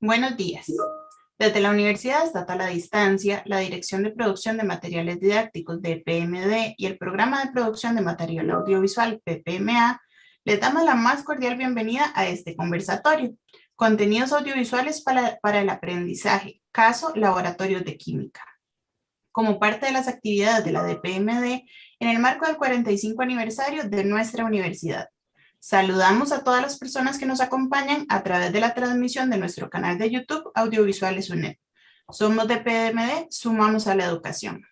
Buenos días. Desde la Universidad Estatal a Distancia, la Dirección de Producción de Materiales Didácticos de PMD y el Programa de Producción de Material Audiovisual PPMA, les damos la más cordial bienvenida a este conversatorio. Contenidos audiovisuales para el aprendizaje, caso Laboratorios de Química. Como parte de las actividades de la DPMD en el marco del 45 aniversario de nuestra universidad. Saludamos a todas las personas que nos acompañan a través de la transmisión de nuestro canal de YouTube Audiovisuales UNED. Somos de PMD, sumamos a la educación.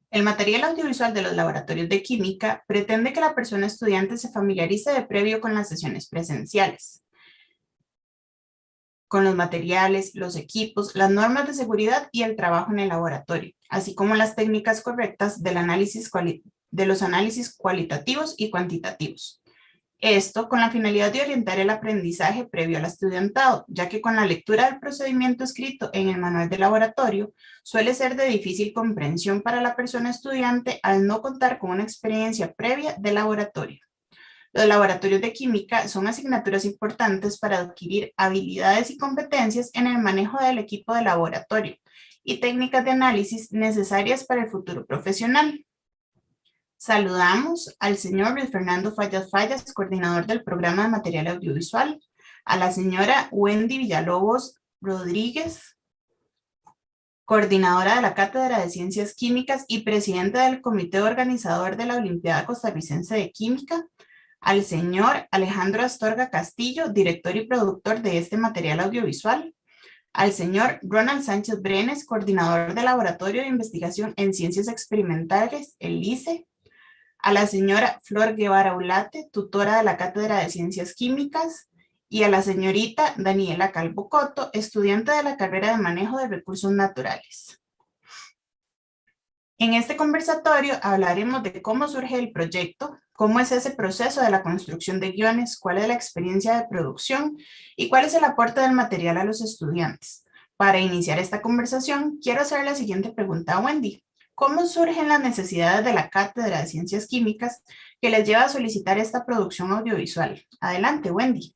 El material audiovisual de los laboratorios de química pretende que la persona estudiante se familiarice de previo con las sesiones presenciales, con los materiales, los equipos, las normas de seguridad y el trabajo en el laboratorio, así como las técnicas correctas del de los análisis cualitativos y cuantitativos. Esto con la finalidad de orientar el aprendizaje previo al estudiantado, ya que con la lectura del procedimiento escrito en el manual de laboratorio suele ser de difícil comprensión para la persona estudiante al no contar con una experiencia previa de laboratorio. Los laboratorios de química son asignaturas importantes para adquirir habilidades y competencias en el manejo del equipo de laboratorio y técnicas de análisis necesarias para el futuro profesional. Saludamos al señor Luis Fernando Fallas Fallas, coordinador del programa de material audiovisual, a la señora Wendy Villalobos Rodríguez, coordinadora de la Cátedra de Ciencias Químicas y presidenta del comité organizador de la Olimpiada Costarricense de Química, al señor Alejandro Astorga Castillo, director y productor de este material audiovisual, al señor Ronald Sánchez Brenes, coordinador del Laboratorio de Investigación en Ciencias Experimentales, el LICE, a la señora Flor Guevara Ulate, tutora de la Cátedra de Ciencias Químicas, y a la señorita Daniela Calvo Coto, estudiante de la carrera de Manejo de Recursos Naturales. En este conversatorio hablaremos de cómo surge el proyecto, cómo es ese proceso de la construcción de guiones, cuál es la experiencia de producción y cuál es el aporte del material a los estudiantes. Para iniciar esta conversación, quiero hacer la siguiente pregunta a Wendy. ¿Cómo surgen las necesidades de la Cátedra de Ciencias Químicas que les lleva a solicitar esta producción audiovisual? Adelante, Wendy.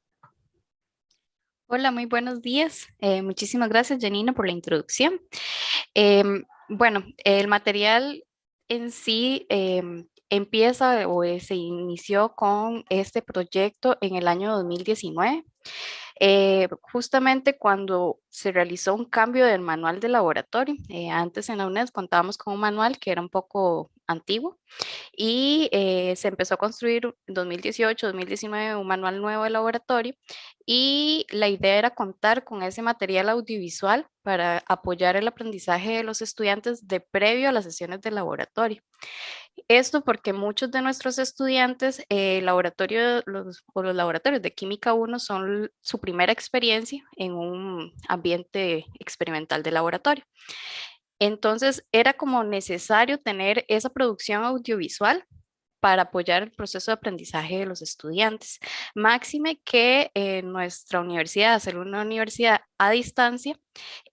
Hola, muy buenos días. Muchísimas gracias, Janina, por la introducción. Bueno, el material en sí empieza o se inició con este proyecto en el año 2019. Justamente cuando se realizó un cambio del manual de laboratorio. Antes en la UNED contábamos con un manual que era un poco antiguo y se empezó a construir en 2018, 2019 un manual nuevo de laboratorio y la idea era contar con ese material audiovisual para apoyar el aprendizaje de los estudiantes de previo a las sesiones de laboratorio. Esto porque muchos de nuestros estudiantes, los laboratorios de Química 1 son su primera experiencia en un ambiente experimental de laboratorio. Entonces era como necesario tener esa producción audiovisual para apoyar el proceso de aprendizaje de los estudiantes. Máxime que nuestra universidad, hacer una universidad a distancia,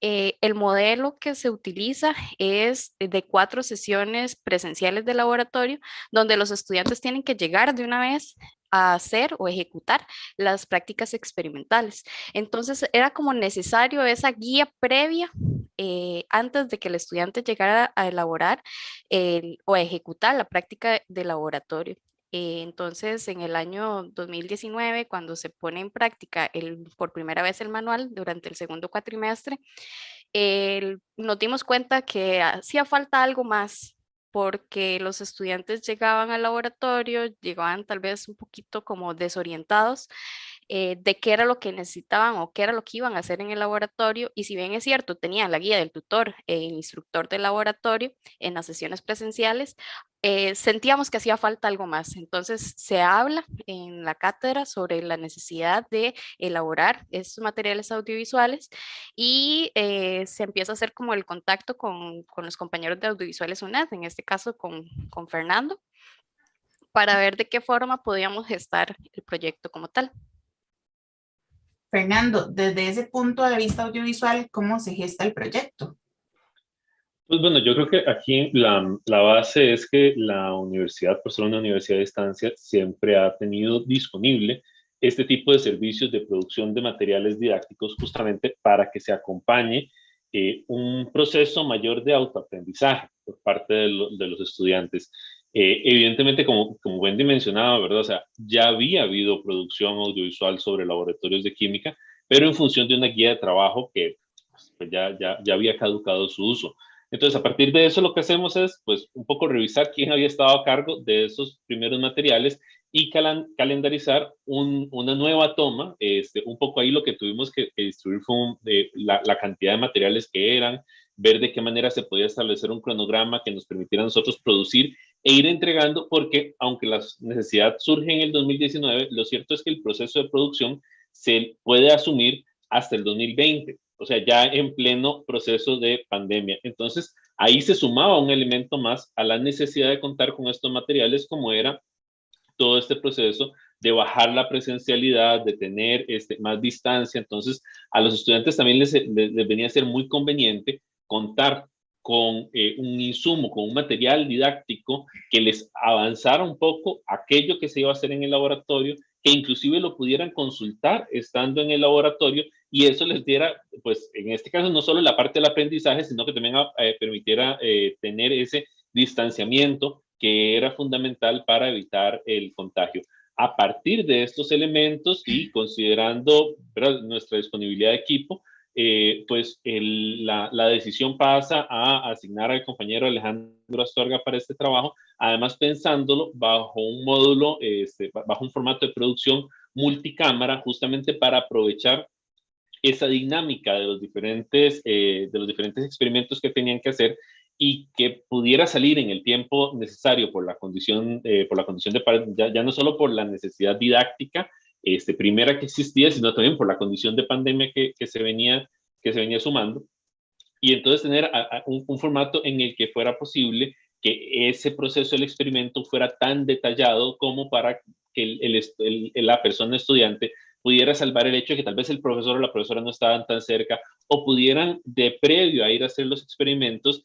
el modelo que se utiliza es de 4 sesiones presenciales de laboratorio, donde los estudiantes tienen que llegar de una vez a hacer o ejecutar las prácticas experimentales. Entonces era como necesario esa guía previa antes de que el estudiante llegara a elaborar o a ejecutar la práctica de laboratorio. Entonces, en el año 2019, cuando se pone en práctica por primera vez el manual durante el segundo cuatrimestre, nos dimos cuenta que hacía falta algo más porque los estudiantes llegaban al laboratorio, llegaban tal vez un poquito como desorientados de qué era lo que necesitaban o qué era lo que iban a hacer en el laboratorio. Y si bien es cierto, tenían la guía del tutor e el instructor del laboratorio en las sesiones presenciales, sentíamos que hacía falta algo más. Entonces se habla en la cátedra sobre la necesidad de elaborar estos materiales audiovisuales y se empieza a hacer como el contacto con los compañeros de audiovisuales UNED, en este caso con Fernando, para ver de qué forma podíamos gestar el proyecto como tal. Fernando, desde ese punto de vista audiovisual, ¿cómo se gesta el proyecto? Pues bueno, yo creo que aquí la base es que la universidad, por ser una universidad de distancia, siempre ha tenido disponible este tipo de servicios de producción de materiales didácticos justamente para que se acompañe un proceso mayor de autoaprendizaje por parte de los estudiantes. Evidentemente, como Wendy mencionaba, ¿verdad? O sea, ya había habido producción audiovisual sobre laboratorios de química, pero en función de una guía de trabajo que pues, ya había caducado su uso. Entonces, a partir de eso, lo que hacemos es, pues, un poco revisar quién había estado a cargo de esos primeros materiales y calendarizar una nueva toma. Un poco ahí lo que tuvimos que distribuir fue la cantidad de materiales que eran, ver de qué manera se podía establecer un cronograma que nos permitiera a nosotros producir e ir entregando, porque aunque la necesidad surge en el 2019, lo cierto es que el proceso de producción se puede asumir hasta el 2020, o sea, ya en pleno proceso de pandemia. Entonces, ahí se sumaba un elemento más a la necesidad de contar con estos materiales, como era todo este proceso de bajar la presencialidad, de tener más distancia. Entonces, a los estudiantes también les venía a ser muy conveniente contar con un insumo, con un material didáctico que les avanzara un poco aquello que se iba a hacer en el laboratorio, que inclusive lo pudieran consultar estando en el laboratorio y eso les diera, pues en este caso, no solo la parte del aprendizaje, sino que también permitiera tener ese distanciamiento que era fundamental para evitar el contagio. A partir de estos elementos y considerando, ¿verdad?, nuestra disponibilidad de equipo, pues la decisión pasa a asignar al compañero Alejandro Astorga para este trabajo, además pensándolo bajo un módulo, bajo un formato de producción multicámara, justamente para aprovechar esa dinámica de los diferentes experimentos que tenían que hacer y que pudiera salir en el tiempo necesario por la condición de ya no solo por la necesidad didáctica primera que existía, sino también por la condición de pandemia que se venía sumando. Y entonces tener un formato en el que fuera posible que ese proceso del experimento fuera tan detallado como para que la persona estudiante pudiera salvar el hecho de que tal vez el profesor o la profesora no estaban tan cerca o pudieran de previo a ir a hacer los experimentos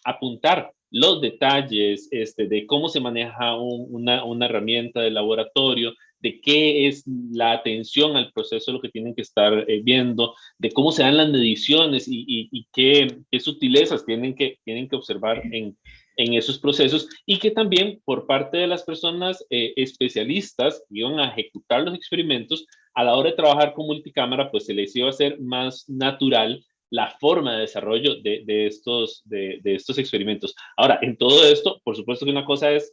apuntar los detalles de cómo se maneja una herramienta de laboratorio, de qué es la atención al proceso, lo que tienen que estar viendo, de cómo se dan las mediciones y qué sutilezas tienen que observar en esos procesos y que también por parte de las personas especialistas que iban a ejecutar los experimentos, a la hora de trabajar con multicámara, pues se les iba a hacer más natural la forma de desarrollo de estos experimentos. Ahora, en todo esto, por supuesto que una cosa es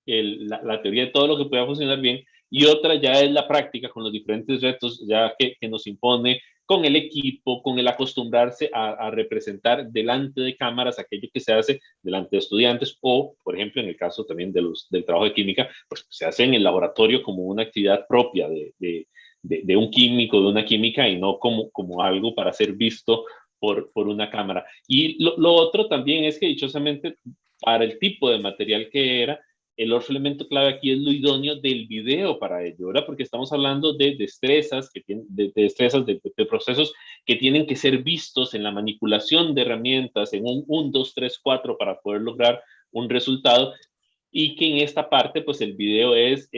la teoría de todo lo que pueda funcionar bien y otra ya es la práctica con los diferentes retos ya que nos impone con el equipo, con el acostumbrarse a representar delante de cámaras aquello que se hace delante de estudiantes o, por ejemplo, en el caso también del trabajo de química, pues se hace en el laboratorio como una actividad propia de un químico, de una química y no como algo para ser visto por una cámara. Y lo otro también es que dichosamente para el tipo de material que era, el otro elemento clave aquí es lo idóneo del video para ello, ¿verdad? Porque estamos hablando de destrezas, de procesos que tienen que ser vistos en la manipulación de herramientas, en un 1, 2, 3, 4 para poder lograr un resultado y que en esta parte, pues el video es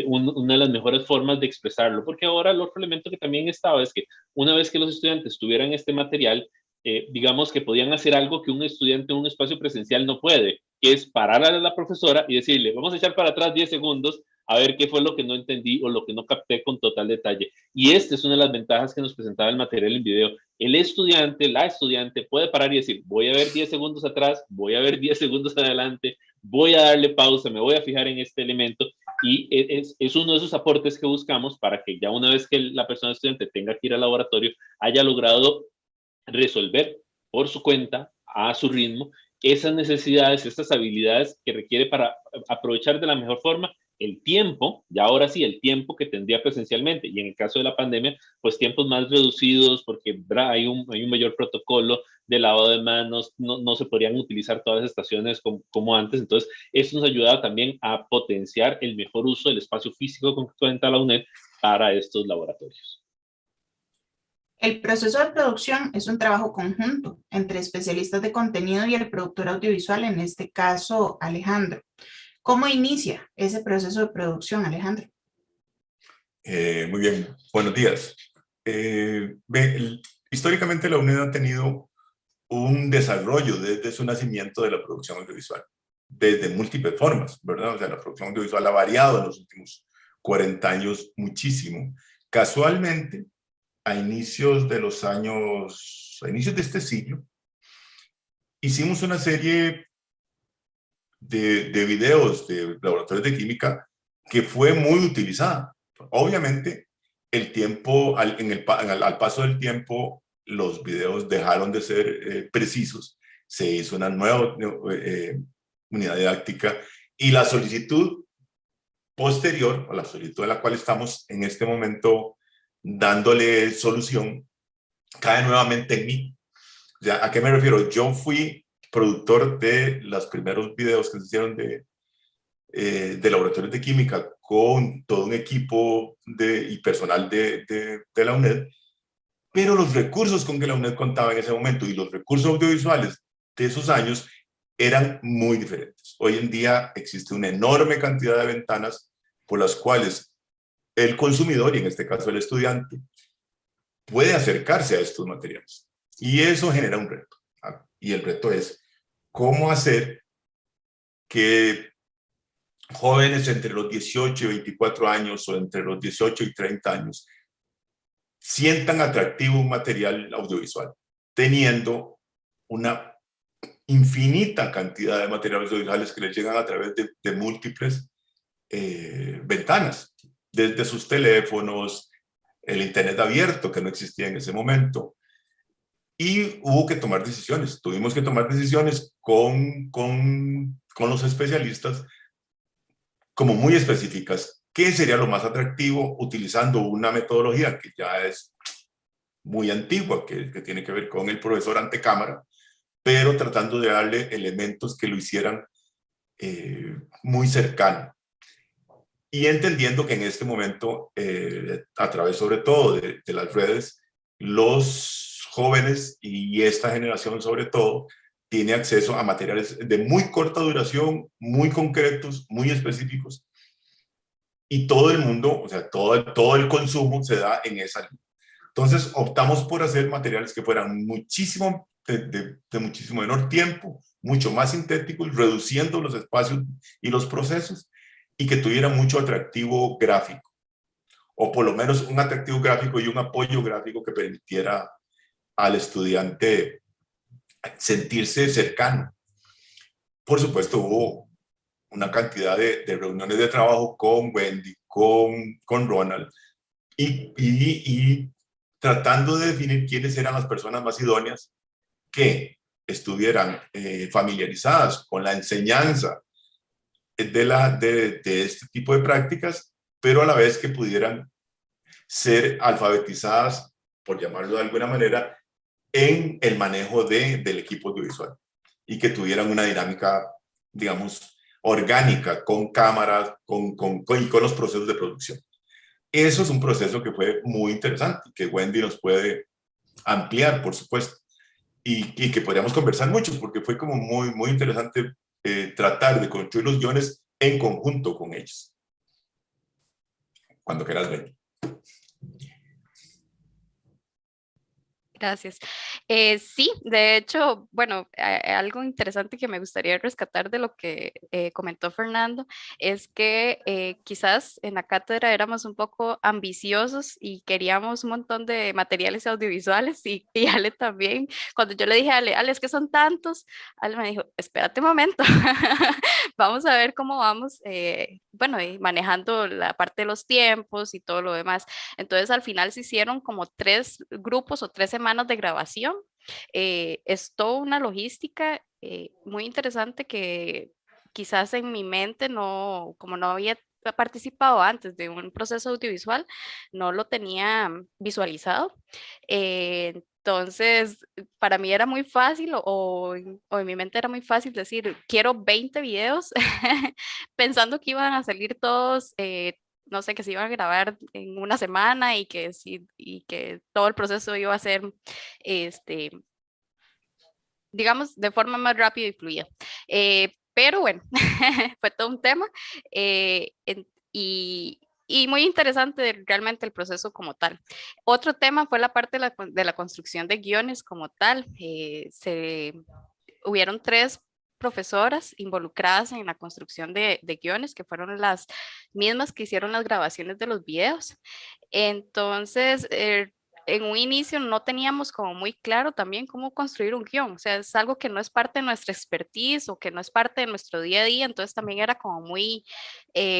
una de las mejores formas de expresarlo, porque ahora el otro elemento que también estaba es que una vez que los estudiantes tuvieran este material, digamos que podían hacer algo que un estudiante en un espacio presencial no puede, que es parar a la profesora y decirle, vamos a echar para atrás 10 segundos a ver qué fue lo que no entendí o lo que no capté con total detalle. Y esta es una de las ventajas que nos presentaba el material en video. El estudiante, la estudiante puede parar y decir, voy a ver 10 segundos atrás, voy a ver 10 segundos adelante, voy a darle pausa, me voy a fijar en este elemento, y es uno de esos aportes que buscamos para que ya una vez que la persona estudiante tenga que ir al laboratorio, haya logrado resolver por su cuenta, a su ritmo, esas necesidades, estas habilidades que requiere para aprovechar de la mejor forma el tiempo, y ahora sí, el tiempo que tendría presencialmente, y en el caso de la pandemia, pues tiempos más reducidos, porque hay un mayor protocolo de lavado de manos, no se podrían utilizar todas las estaciones como antes, entonces eso nos ayuda también a potenciar el mejor uso del espacio físico con que cuenta la UNED para estos laboratorios. El proceso de producción es un trabajo conjunto entre especialistas de contenido y el productor audiovisual, en este caso Alejandro. ¿Cómo inicia ese proceso de producción, Alejandro? Muy bien, buenos días. Históricamente la UNED ha tenido un desarrollo desde su nacimiento de la producción audiovisual, desde múltiples formas, ¿verdad? O sea, la producción audiovisual ha variado en los últimos 40 años muchísimo. Casualmente, a inicios de este siglo, hicimos una serie de videos de laboratorios de química que fue muy utilizada. Obviamente, el tiempo, al paso del tiempo, los videos dejaron de ser precisos, se hizo una nueva unidad didáctica y la solicitud posterior, a la solicitud a la cual estamos en este momento dándole solución, cae nuevamente en mí. O sea, ¿a qué me refiero? Yo fui productor de los primeros videos que se hicieron de laboratorios de química con todo un equipo y personal de la UNED, pero los recursos con que la UNED contaba en ese momento y los recursos audiovisuales de esos años eran muy diferentes. Hoy en día existe una enorme cantidad de ventanas por las cuales el consumidor, y en este caso el estudiante, puede acercarse a estos materiales. Y eso genera un reto. Y el reto es cómo hacer que jóvenes entre los 18 y 24 años o entre los 18 y 30 años sientan atractivo un material audiovisual, teniendo una infinita cantidad de materiales audiovisuales que les llegan a través de múltiples ventanas, desde sus teléfonos, el internet abierto que no existía en ese momento. Y hubo que tomar decisiones, tuvimos que tomar decisiones con los especialistas como muy específicas. ¿Qué sería lo más atractivo utilizando una metodología que ya es muy antigua, que tiene que ver con el profesor ante cámara, pero tratando de darle elementos que lo hicieran muy cercano? Y entendiendo que en este momento, a través sobre todo de las redes, los jóvenes y esta generación sobre todo, tiene acceso a materiales de muy corta duración, muy concretos, muy específicos. Y todo el mundo, o sea, todo el consumo se da en esa línea. Entonces optamos por hacer materiales que fueran muchísimo, de muchísimo menor tiempo, mucho más sintéticos, reduciendo los espacios y los procesos, y que tuvieran mucho atractivo gráfico, o por lo menos un atractivo gráfico y un apoyo gráfico que permitiera al estudiante sentirse cercano. Por supuesto, hubo una cantidad de reuniones de trabajo con Wendy, con Ronald, y tratando de definir quiénes eran las personas más idóneas que estuvieran familiarizadas con la enseñanza de este tipo de prácticas, pero a la vez que pudieran ser alfabetizadas, por llamarlo de alguna manera, en el manejo del equipo audiovisual y que tuvieran una dinámica, digamos, orgánica con cámaras y con los procesos de producción. Eso es un proceso que fue muy interesante, que Wendy nos puede ampliar, por supuesto, y que podríamos conversar mucho, porque fue como muy, muy interesante tratar de construir los guiones en conjunto con ellos. Cuando quieras, Wendy. Gracias. Sí, de hecho, bueno, algo interesante que me gustaría rescatar de lo que comentó Fernando es que quizás en la cátedra éramos un poco ambiciosos y queríamos un montón de materiales audiovisuales y Ale también. Cuando yo le dije a Ale, es que son tantos, Ale me dijo, espérate un momento, vamos a ver cómo vamos, bueno, y manejando la parte de los tiempos y todo lo demás. Entonces al final se hicieron como 3 grupos o 3 semanas de grabación. Es toda una logística muy interesante que quizás en mi mente no, como no había participado antes de un proceso audiovisual, no lo tenía visualizado. Entonces, para mí era muy fácil o en mi mente era muy fácil decir, quiero 20 videos, pensando que iban a salir todos no sé, que se iban a grabar en una semana y que, sí, y que todo el proceso iba a ser, este, digamos, de forma más rápida y fluida. Pero bueno, fue todo un tema y muy interesante realmente el proceso como tal. Otro tema fue la parte de la construcción de guiones como tal. Hubieron 3 profesoras involucradas en la construcción de guiones, que fueron las mismas que hicieron las grabaciones de los videos. Entonces, en un inicio no teníamos como muy claro también cómo construir un guión, o sea, es algo que no es parte de nuestra expertise o que no es parte de nuestro día a día, entonces también era como muy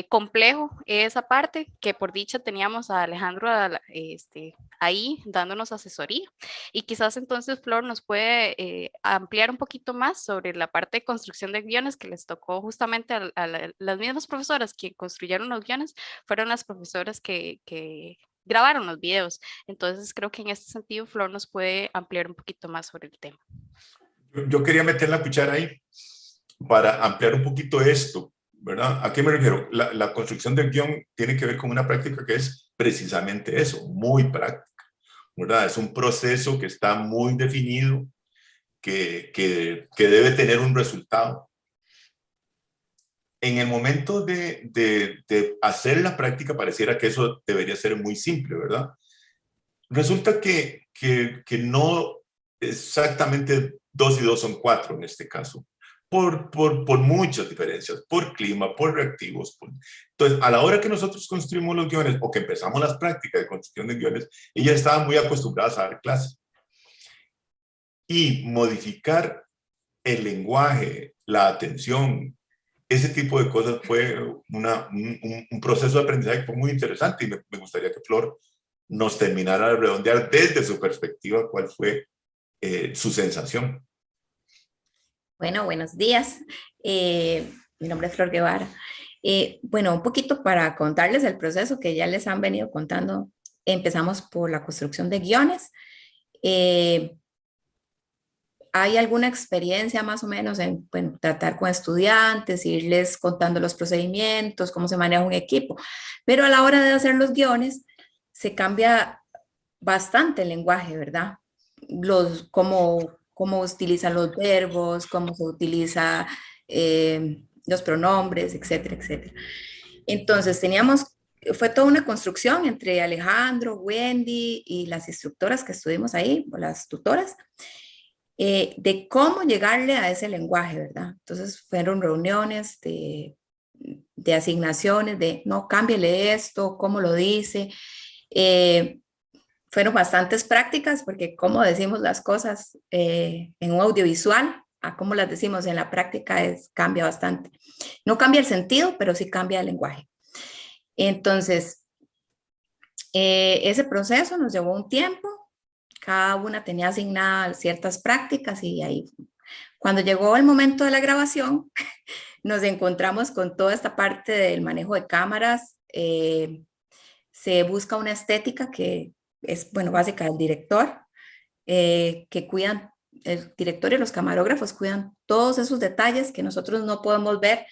complejo esa parte, que por dicha teníamos a Alejandro ahí dándonos asesoría. Y quizás entonces Flor nos puede ampliar un poquito más sobre la parte de construcción de guiones que les tocó justamente a las mismas profesoras que construyeron los guiones, fueron las profesoras que grabaron los videos. Entonces creo que en este sentido Flor nos puede ampliar un poquito más sobre el tema. Yo quería meter la cuchara ahí para ampliar un poquito esto, ¿verdad? ¿A qué me refiero? La construcción del guión tiene que ver con una práctica que es precisamente eso, muy práctica, ¿verdad? Es un proceso que está muy definido, que debe tener un resultado. En el momento de hacer la práctica pareciera que eso debería ser muy simple, ¿verdad? Resulta que no exactamente 2 y 2 son 4 en este caso, por muchas diferencias, por clima, por reactivos. Entonces, a la hora que nosotros construimos los guiones o que empezamos las prácticas de construcción de guiones, ellas estaban muy acostumbradas a dar clases. Y modificar el lenguaje, la atención, ese tipo de cosas fue un proceso de aprendizaje que fue muy interesante y me gustaría que Flor nos terminara de redondear desde su perspectiva cuál fue su sensación. Bueno, buenos días. Mi nombre es Flor Guevara. Bueno, un poquito para contarles el proceso que ya les han venido contando. Empezamos por la construcción de guiones. ¿Hay alguna experiencia más o menos en bueno, tratar con estudiantes, irles contando los procedimientos, cómo se maneja un equipo? Pero a la hora de hacer los guiones se cambia bastante el lenguaje, ¿verdad? Cómo utilizan los verbos, cómo se utiliza los pronombres, etcétera, etcétera. Entonces fue toda una construcción entre Alejandro, Wendy y las instructoras que estuvimos ahí, o las tutoras, de cómo llegarle a ese lenguaje, ¿verdad? Entonces fueron reuniones de asignaciones, de no, cámbiale esto, cómo lo dice. Fueron bastantes prácticas porque cómo decimos las cosas en un audiovisual a cómo las decimos en la práctica cambia bastante. No cambia el sentido, pero sí cambia el lenguaje. Entonces, ese proceso nos llevó un tiempo. Cada una tenía asignadas ciertas prácticas y ahí, cuando llegó el momento de la grabación, nos encontramos con toda esta parte del manejo de cámaras. Se busca una estética que es, bueno, básica del director, que cuidan, el director y los camarógrafos cuidan todos esos detalles que nosotros no podemos ver,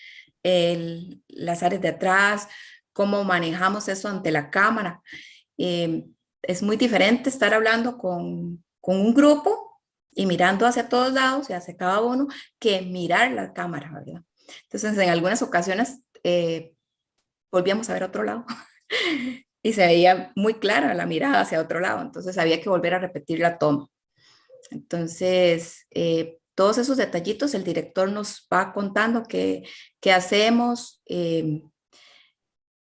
las áreas de atrás, cómo manejamos eso ante la cámara. Es muy diferente estar hablando con un grupo y mirando hacia todos lados y hacia cada uno que mirar la cámara, ¿verdad? Entonces, en algunas ocasiones volvíamos a ver otro lado y se veía muy clara la mirada hacia otro lado, entonces había que volver a repetir la toma. Entonces, todos esos detallitos el director nos va contando qué hacemos,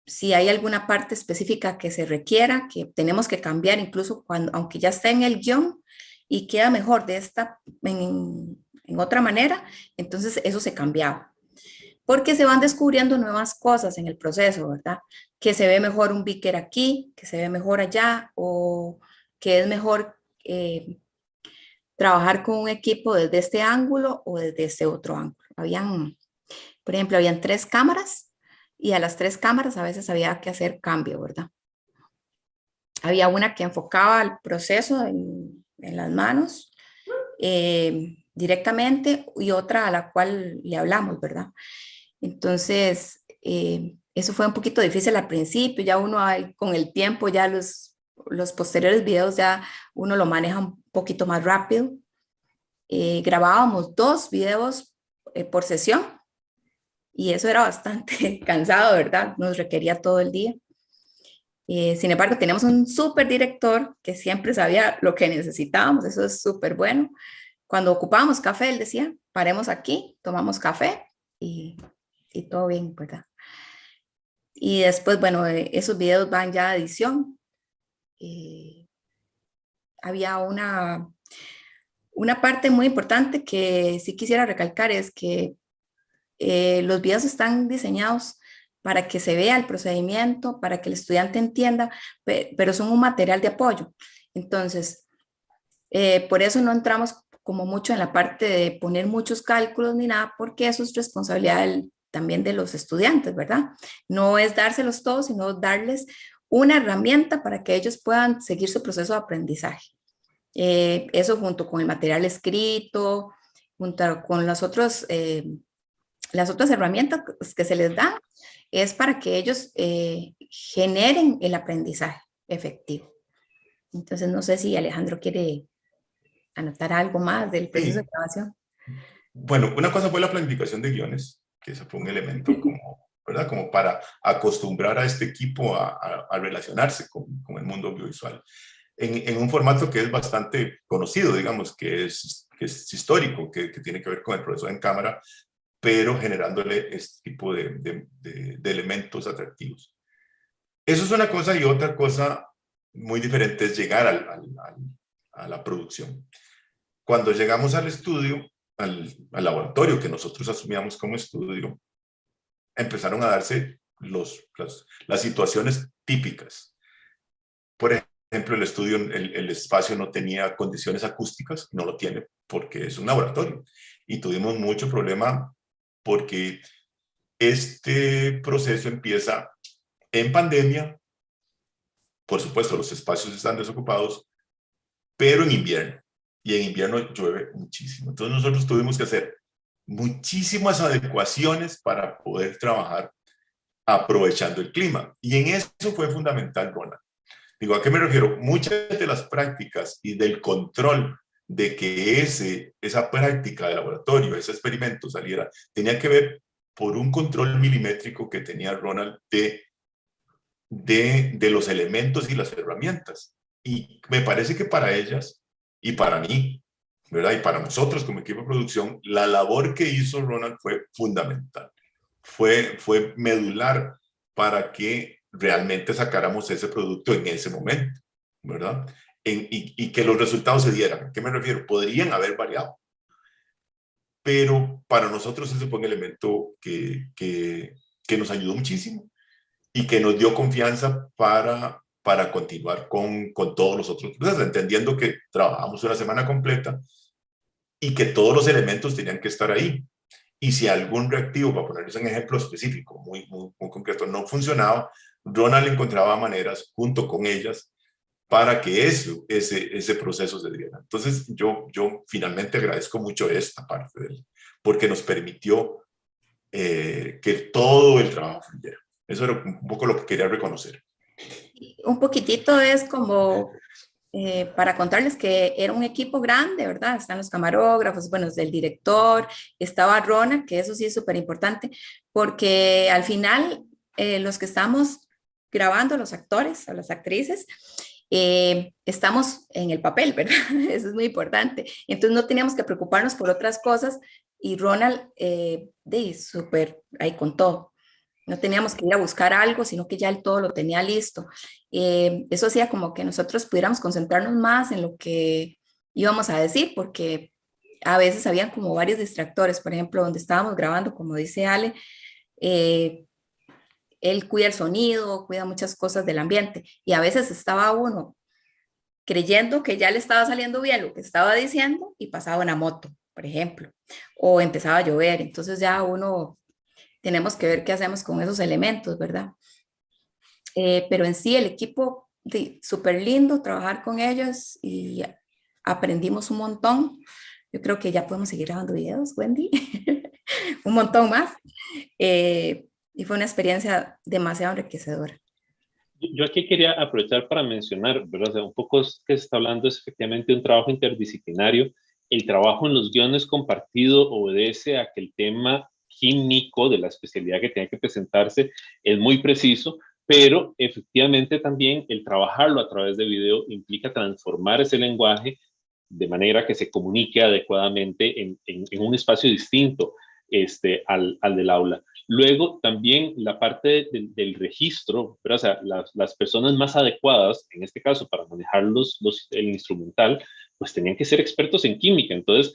si hay alguna parte específica que se requiera, que tenemos que cambiar, incluso aunque ya está en el guión y queda mejor de esta en otra manera, entonces eso se cambiaba. Porque se van descubriendo nuevas cosas en el proceso, ¿verdad? Que se ve mejor un beaker aquí, que se ve mejor allá, o que es mejor trabajar con un equipo desde este ángulo o desde este otro ángulo. Por ejemplo, habían 3 cámaras y a las 3 cámaras a veces había que hacer cambio, ¿verdad? Había una que enfocaba el proceso en las manos directamente y otra a la cual le hablamos, ¿verdad? Entonces, eso fue un poquito difícil al principio, ya uno con el tiempo, ya los posteriores videos ya uno lo maneja un poquito más rápido. Grabábamos 2 videos por sesión y eso era bastante cansado, ¿verdad? Nos requería todo el día. Sin embargo, tenemos un súper director que siempre sabía lo que necesitábamos, eso es súper bueno. Cuando ocupábamos café, él decía, paremos aquí, tomamos café y todo bien, ¿verdad? Y después, bueno, esos videos van ya a edición. Había una parte muy importante que sí quisiera recalcar, es que los videos están diseñados para que se vea el procedimiento, para que el estudiante entienda, pero son un material de apoyo. Entonces, por eso no entramos como mucho en la parte de poner muchos cálculos ni nada, porque eso es responsabilidad también de los estudiantes, ¿verdad? No es dárselos todos, sino darles una herramienta para que ellos puedan seguir su proceso de aprendizaje. Eso junto con el material escrito, junto con las otras herramientas que se les dan, es para que ellos generen el aprendizaje efectivo. Entonces, no sé si Alejandro quiere anotar algo más del proceso de grabación. Bueno, una cosa fue la planificación de guiones, que eso fue un elemento como, ¿verdad? Como para acostumbrar a este equipo a relacionarse con el mundo audiovisual. En un formato que es bastante conocido, digamos, que es histórico, que tiene que ver con el proceso en cámara, pero generándole este tipo de elementos atractivos. Eso es una cosa, y otra cosa muy diferente es llegar a la producción. Cuando llegamos al estudio, al laboratorio que nosotros asumíamos como estudio, empezaron a darse las situaciones típicas. Por ejemplo, el estudio, el espacio no tenía condiciones acústicas, no lo tiene porque es un laboratorio. Y tuvimos mucho problema porque este proceso empieza en pandemia. Por supuesto, los espacios están desocupados, pero en invierno. Y en invierno llueve muchísimo. Entonces nosotros tuvimos que hacer muchísimas adecuaciones para poder trabajar aprovechando el clima. Y en eso fue fundamental, Ronald. Digo, ¿a qué me refiero? Muchas de las prácticas y del control de que esa práctica de laboratorio, ese experimento saliera, tenía que ver por un control milimétrico que tenía Ronald de los elementos y las herramientas. Y me parece que para ellas y para mí, ¿verdad? Y para nosotros como equipo de producción, la labor que hizo Ronald fue fundamental. Fue medular para que realmente sacáramos ese producto en ese momento, ¿verdad? Y que los resultados se dieran. ¿A qué me refiero? Podrían haber variado. Pero para nosotros ese fue un elemento que nos ayudó muchísimo y que nos dio confianza para continuar con todos los otros procesos, entendiendo que trabajamos una semana completa y que todos los elementos tenían que estar ahí. Y si algún reactivo, para ponerles un ejemplo específico, muy concreto, no funcionaba, Ronald encontraba maneras junto con ellas para que ese proceso se diera. Entonces, yo finalmente agradezco mucho esta parte de él, porque nos permitió que todo el trabajo fluyera. Eso era un poco lo que quería reconocer. Un poquitito es como para contarles que era un equipo grande, ¿verdad? Están los camarógrafos, bueno, el director, estaba Rona, que eso sí es súper importante, porque al final los que estamos grabando, los actores o las actrices, Estamos en el papel, ¿verdad? Eso es muy importante. Entonces no teníamos que preocuparnos por otras cosas y Ronald, súper ahí con todo. No teníamos que ir a buscar algo, sino que ya él todo lo tenía listo. Eso hacía como que nosotros pudiéramos concentrarnos más en lo que íbamos a decir, porque a veces habían como varios distractores. Por ejemplo, donde estábamos grabando, como dice Ale, él cuida el sonido, cuida muchas cosas del ambiente, y a veces estaba uno creyendo que ya le estaba saliendo bien lo que estaba diciendo y pasaba una moto, por ejemplo, o empezaba a llover. Entonces ya uno tenemos que ver qué hacemos con esos elementos, ¿verdad? Pero en sí el equipo, súper lindo trabajar con ellos y aprendimos un montón. Yo creo que ya podemos seguir grabando videos, Wendy, un montón más. Y fue una experiencia demasiado enriquecedora. Yo aquí quería aprovechar para mencionar, ¿verdad? O sea, un poco que se está hablando es efectivamente un trabajo interdisciplinario. El trabajo en los guiones compartido obedece a que el tema químico de la especialidad que tiene que presentarse es muy preciso, pero efectivamente también el trabajarlo a través de video implica transformar ese lenguaje de manera que se comunique adecuadamente en un espacio distinto al del aula. Luego también la parte del registro, pero, o sea, las personas más adecuadas, en este caso para manejar el instrumental, pues tenían que ser expertos en química. Entonces,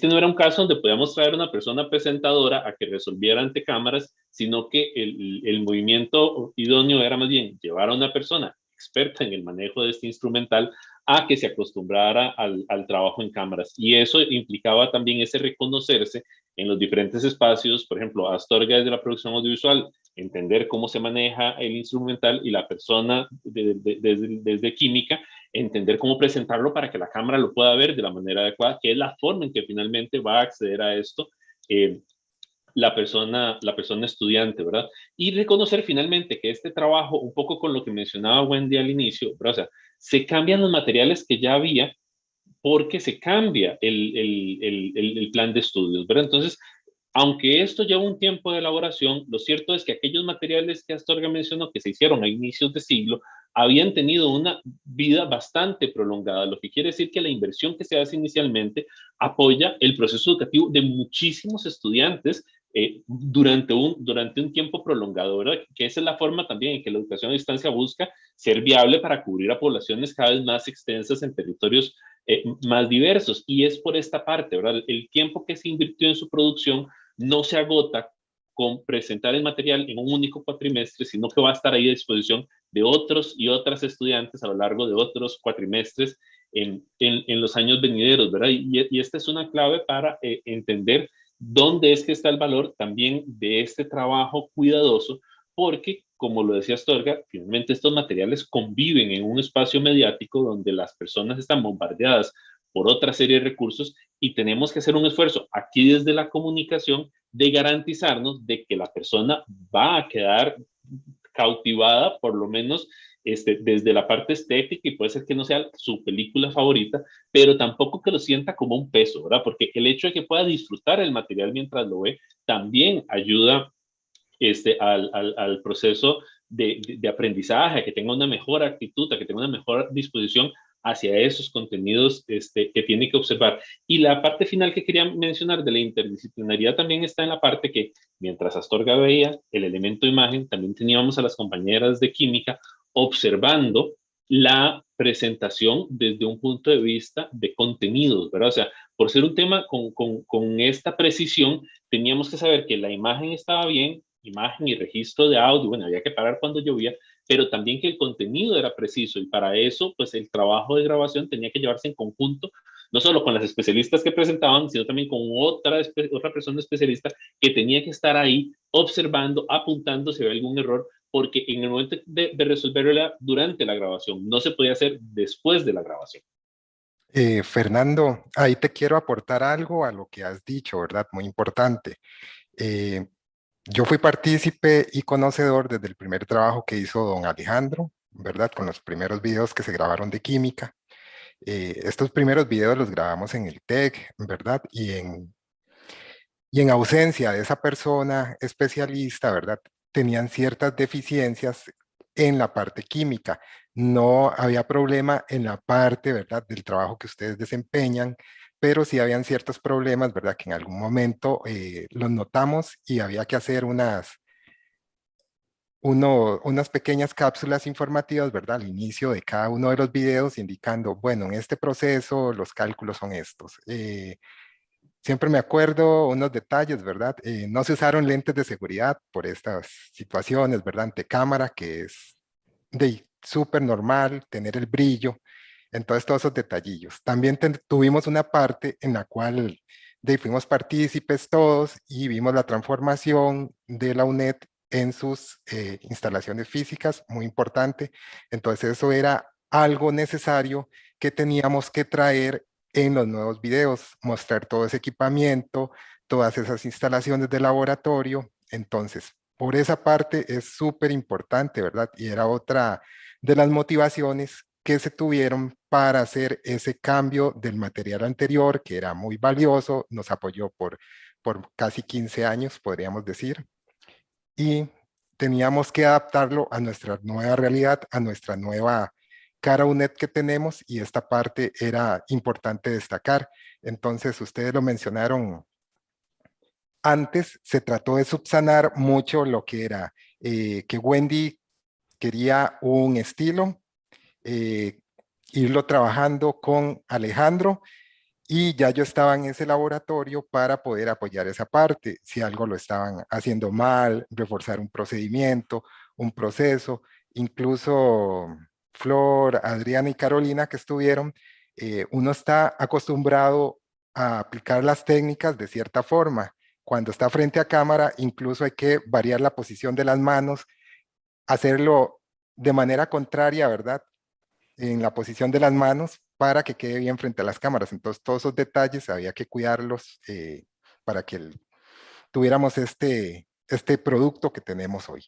no era un caso donde podíamos traer una persona presentadora a que resolviera ante cámaras, sino que el movimiento idóneo era más bien llevar a una persona experta en el manejo de este instrumental a que se acostumbrara al trabajo en cámaras. Y eso implicaba también ese reconocerse en los diferentes espacios, por ejemplo, Astorga desde la producción audiovisual, entender cómo se maneja el instrumental, y la persona desde química, entender cómo presentarlo para que la cámara lo pueda ver de la manera adecuada, que es la forma en que finalmente va a acceder a esto la persona estudiante, ¿verdad? Y reconocer finalmente que este trabajo, un poco con lo que mencionaba Wendy al inicio, ¿verdad? O sea, se cambian los materiales que ya había porque se cambia el plan de estudios, ¿verdad? Entonces, aunque esto lleva un tiempo de elaboración, lo cierto es que aquellos materiales que Astorga mencionó que se hicieron a inicios de siglo habían tenido una vida bastante prolongada, lo que quiere decir que la inversión que se hace inicialmente apoya el proceso educativo de muchísimos estudiantes durante un tiempo prolongado, ¿verdad? Que esa es la forma también en que la educación a distancia busca ser viable para cubrir a poblaciones cada vez más extensas en territorios más diversos. Y es por esta parte, ¿verdad? El tiempo que se invirtió en su producción no se agota con presentar el material en un único cuatrimestre, sino que va a estar ahí a disposición de otros y otras estudiantes a lo largo de otros cuatrimestres en los años venideros, ¿verdad? Y esta es una clave para entender dónde es que está el valor también de este trabajo cuidadoso, porque, como lo decía Astorga, finalmente estos materiales conviven en un espacio mediático donde las personas están bombardeadas por otra serie de recursos, y tenemos que hacer un esfuerzo aquí desde la comunicación de garantizarnos de que la persona va a quedar cautivada, por lo menos desde la parte estética, y puede ser que no sea su película favorita, pero tampoco que lo sienta como un peso, ¿verdad? Porque el hecho de que pueda disfrutar el material mientras lo ve también ayuda al proceso de aprendizaje, a que tenga una mejor actitud, a que tenga una mejor disposición hacia esos contenidos que tiene que observar. Y la parte final que quería mencionar de la interdisciplinaridad también está en la parte que, mientras Astorga veía el elemento imagen, también teníamos a las compañeras de química observando la presentación desde un punto de vista de contenidos, ¿verdad? O sea, por ser un tema con esta precisión, teníamos que saber que la imagen estaba bien, imagen y registro de audio, bueno, había que parar cuando llovía, pero también que el contenido era preciso, y para eso, pues el trabajo de grabación tenía que llevarse en conjunto, no solo con las especialistas que presentaban, sino también con otra persona especialista que tenía que estar ahí observando, apuntando si había algún error, porque en el momento de resolverla durante la grabación, no se podía hacer después de la grabación. Fernando, ahí te quiero aportar algo a lo que has dicho, ¿verdad? Muy importante. Yo fui partícipe y conocedor desde el primer trabajo que hizo don Alejandro, ¿verdad? Con los primeros videos que se grabaron de química. Estos primeros videos los grabamos en el TEC, ¿verdad? Y en ausencia de esa persona especialista, ¿verdad? Tenían ciertas deficiencias en la parte química. no había problema en la parte, ¿verdad?, del trabajo que ustedes desempeñan, pero sí habían ciertos problemas, ¿verdad?, que en algún momento los notamos y había que hacer unas pequeñas cápsulas informativas, ¿verdad?, al inicio de cada uno de los videos, indicando, bueno, en este proceso los cálculos son estos. Siempre me acuerdo unos detalles, ¿verdad? No se usaron lentes de seguridad por estas situaciones, ¿verdad? Ante cámara, que es de súper normal tener el brillo. Entonces, todos esos detallillos. También tuvimos una parte en la cual fuimos partícipes todos y vimos la transformación de la UNED en sus instalaciones físicas, muy importante. Entonces, eso era algo necesario que teníamos que traer en los nuevos videos, mostrar todo ese equipamiento, todas esas instalaciones de laboratorio. Entonces, por esa parte es súper importante, ¿verdad? Y era otra de las motivaciones que se tuvieron para hacer ese cambio del material anterior, que era muy valioso, nos apoyó por casi 15 años, podríamos decir, y teníamos que adaptarlo a nuestra nueva realidad, a nuestra nueva cara UNED que tenemos, y esta parte era importante destacar. Entonces, ustedes lo mencionaron antes, se trató de subsanar mucho lo que era que Wendy quería un estilo, irlo trabajando con Alejandro, y ya yo estaba en ese laboratorio para poder apoyar esa parte. Si algo lo estaban haciendo mal, reforzar un procedimiento, un proceso, incluso Flor, Adriana y Carolina que estuvieron, uno está acostumbrado a aplicar las técnicas de cierta forma. Cuando está frente a cámara, incluso hay que variar la posición de las manos, hacerlo de manera contraria, ¿verdad?, en la posición de las manos para que quede bien frente a las cámaras. Entonces, todos esos detalles había que cuidarlos para que tuviéramos este producto que tenemos hoy.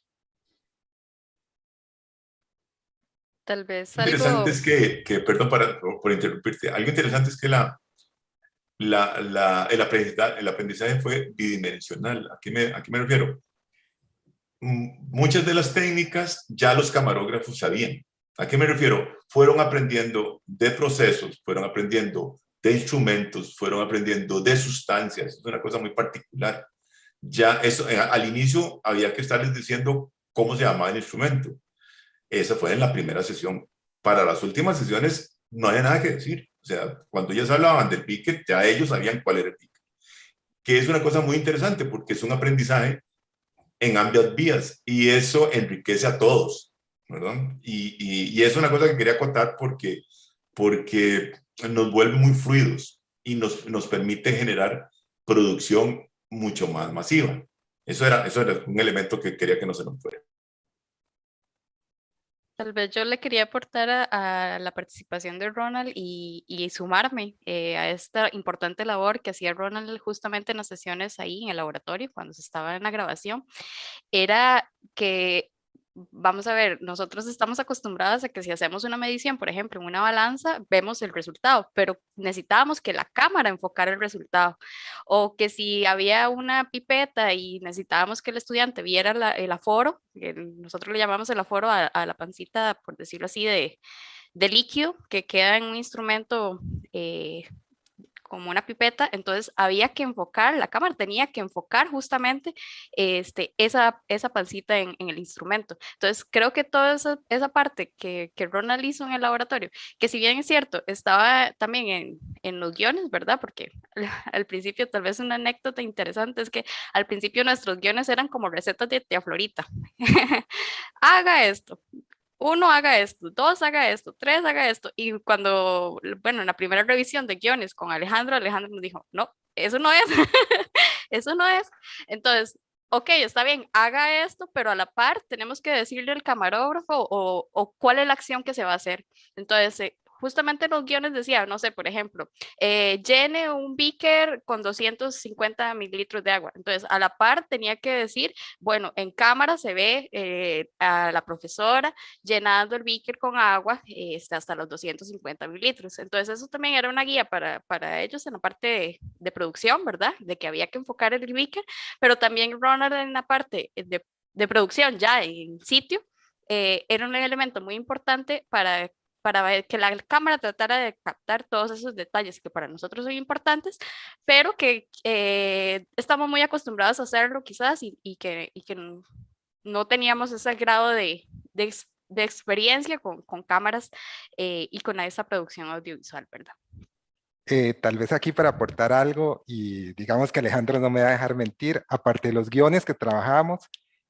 Tal vez Interesante algo, es perdón por interrumpirte, algo interesante es que el aprendizaje fue bidimensional. ¿A qué me refiero? Muchas de las técnicas ya los camarógrafos sabían. ¿A qué me refiero? Fueron aprendiendo de procesos, fueron aprendiendo de instrumentos, fueron aprendiendo de sustancias. Es una cosa muy particular. Ya eso, al inicio había que estarles diciendo cómo se llamaba el instrumento. Esa fue en la primera sesión. Para las últimas sesiones no hay nada que decir. O sea, cuando ellos hablaban del pique, ya ellos sabían cuál era el pique. Que es una cosa muy interesante porque es un aprendizaje en ambas vías y eso enriquece a todos, ¿verdad? Y es una cosa que quería contar porque nos vuelve muy fluidos y nos permite generar producción mucho más masiva. Eso era un elemento que quería que no se nos fuera. tal vez yo le quería aportar a la participación de Ronald y sumarme a esta importante labor que hacía Ronald justamente en las sesiones ahí en el laboratorio cuando se estaba en la grabación. Era que, vamos a ver, nosotros estamos acostumbrados a que si hacemos una medición, por ejemplo, en una balanza, vemos el resultado, pero necesitábamos que la cámara enfocara el resultado, o que si había una pipeta y necesitábamos que el estudiante viera el aforo, nosotros le llamamos el aforo a la pancita, por decirlo así, de líquido que queda en un instrumento como una pipeta, entonces había que enfocar, la cámara tenía que enfocar justamente esa pancita en el instrumento. Entonces creo que toda esa parte que Ronald hizo en el laboratorio, que si bien es cierto, estaba también en los guiones, ¿verdad? Porque al principio tal vez una anécdota interesante es que al principio nuestros guiones eran como recetas de tía Florita. Haga esto, uno haga esto, dos haga esto, tres haga esto. Y cuando, bueno, en la primera revisión de guiones con Alejandro, Alejandro nos dijo, no, eso no es, eso no es. Entonces, ok, está bien, haga esto, pero a la par tenemos que decirle al camarógrafo o cuál es la acción que se va a hacer. Entonces, justamente los guiones decía, no sé, por ejemplo, llene un beaker con 250 mililitros de agua. Entonces, a la par tenía que decir, bueno, en cámara se ve a la profesora llenando el beaker con agua hasta los 250 mililitros. Entonces, eso también era una guía para ellos en la parte de producción, ¿verdad? De que había que enfocar el beaker, pero también Ronald en la parte de producción ya en sitio era un elemento muy importante para que la cámara tratara de captar todos esos detalles que para nosotros son importantes, pero que estamos muy acostumbrados a hacerlo quizás y que no teníamos ese grado de experiencia con cámaras y con esa producción audiovisual, ¿verdad? Tal vez aquí para aportar algo, y digamos que Alejandro no me va a dejar mentir, aparte de los guiones que trabajábamos,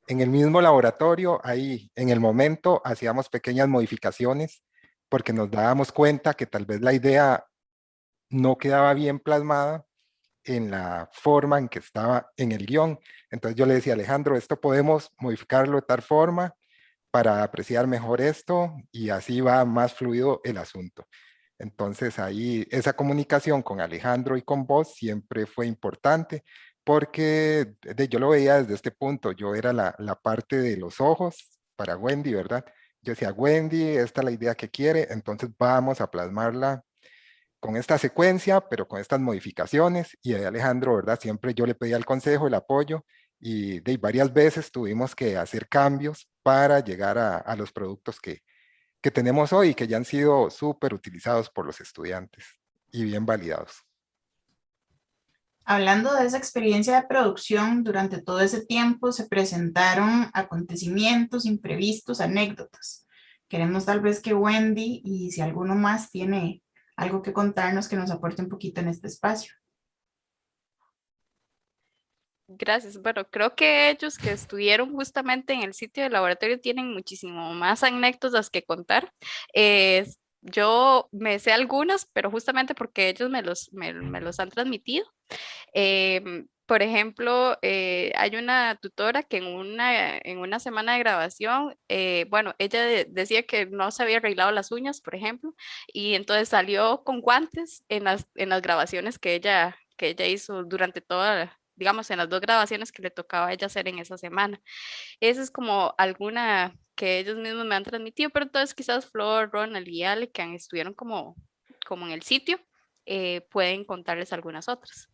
en el mismo laboratorio, ahí en el momento hacíamos pequeñas modificaciones porque nos dábamos cuenta que tal vez la idea no quedaba bien plasmada en la forma en que estaba en el guión. Entonces yo le decía a Alejandro, esto podemos modificarlo de tal forma para apreciar mejor esto y así va más fluido el asunto. Entonces ahí esa comunicación con Alejandro y con vos siempre fue importante porque yo lo veía desde este punto, yo era la parte de los ojos para Wendy, ¿verdad? Yo decía, Wendy, esta es la idea que quiere, entonces vamos a plasmarla con esta secuencia, pero con estas modificaciones, y a Alejandro, ¿verdad? Siempre yo le pedía el consejo, el apoyo, y de varias veces tuvimos que hacer cambios para llegar a los productos que tenemos hoy, que ya han sido súper utilizados por los estudiantes y bien validados. Hablando de esa experiencia de producción, durante todo ese tiempo se presentaron acontecimientos imprevistos, anécdotas. Queremos tal vez que Wendy y si alguno más tiene algo que contarnos que nos aporte un poquito en este espacio. Gracias. Bueno, creo que ellos que estuvieron justamente en el sitio del laboratorio tienen muchísimo más anécdotas que contar. Yo me sé algunas, pero justamente porque ellos me los han transmitido. Por ejemplo, hay una tutora que en una semana de grabación, bueno, ella decía que no se había arreglado las uñas, por ejemplo, y entonces salió con guantes en las grabaciones que ella hizo durante toda, digamos, en las 2 grabaciones que le tocaba a ella hacer en esa semana. Esa es como alguna que ellos mismos me han transmitido, pero entonces quizás Flor, Ronald y Ale, que estuvieron como en el sitio, pueden contarles algunas otras.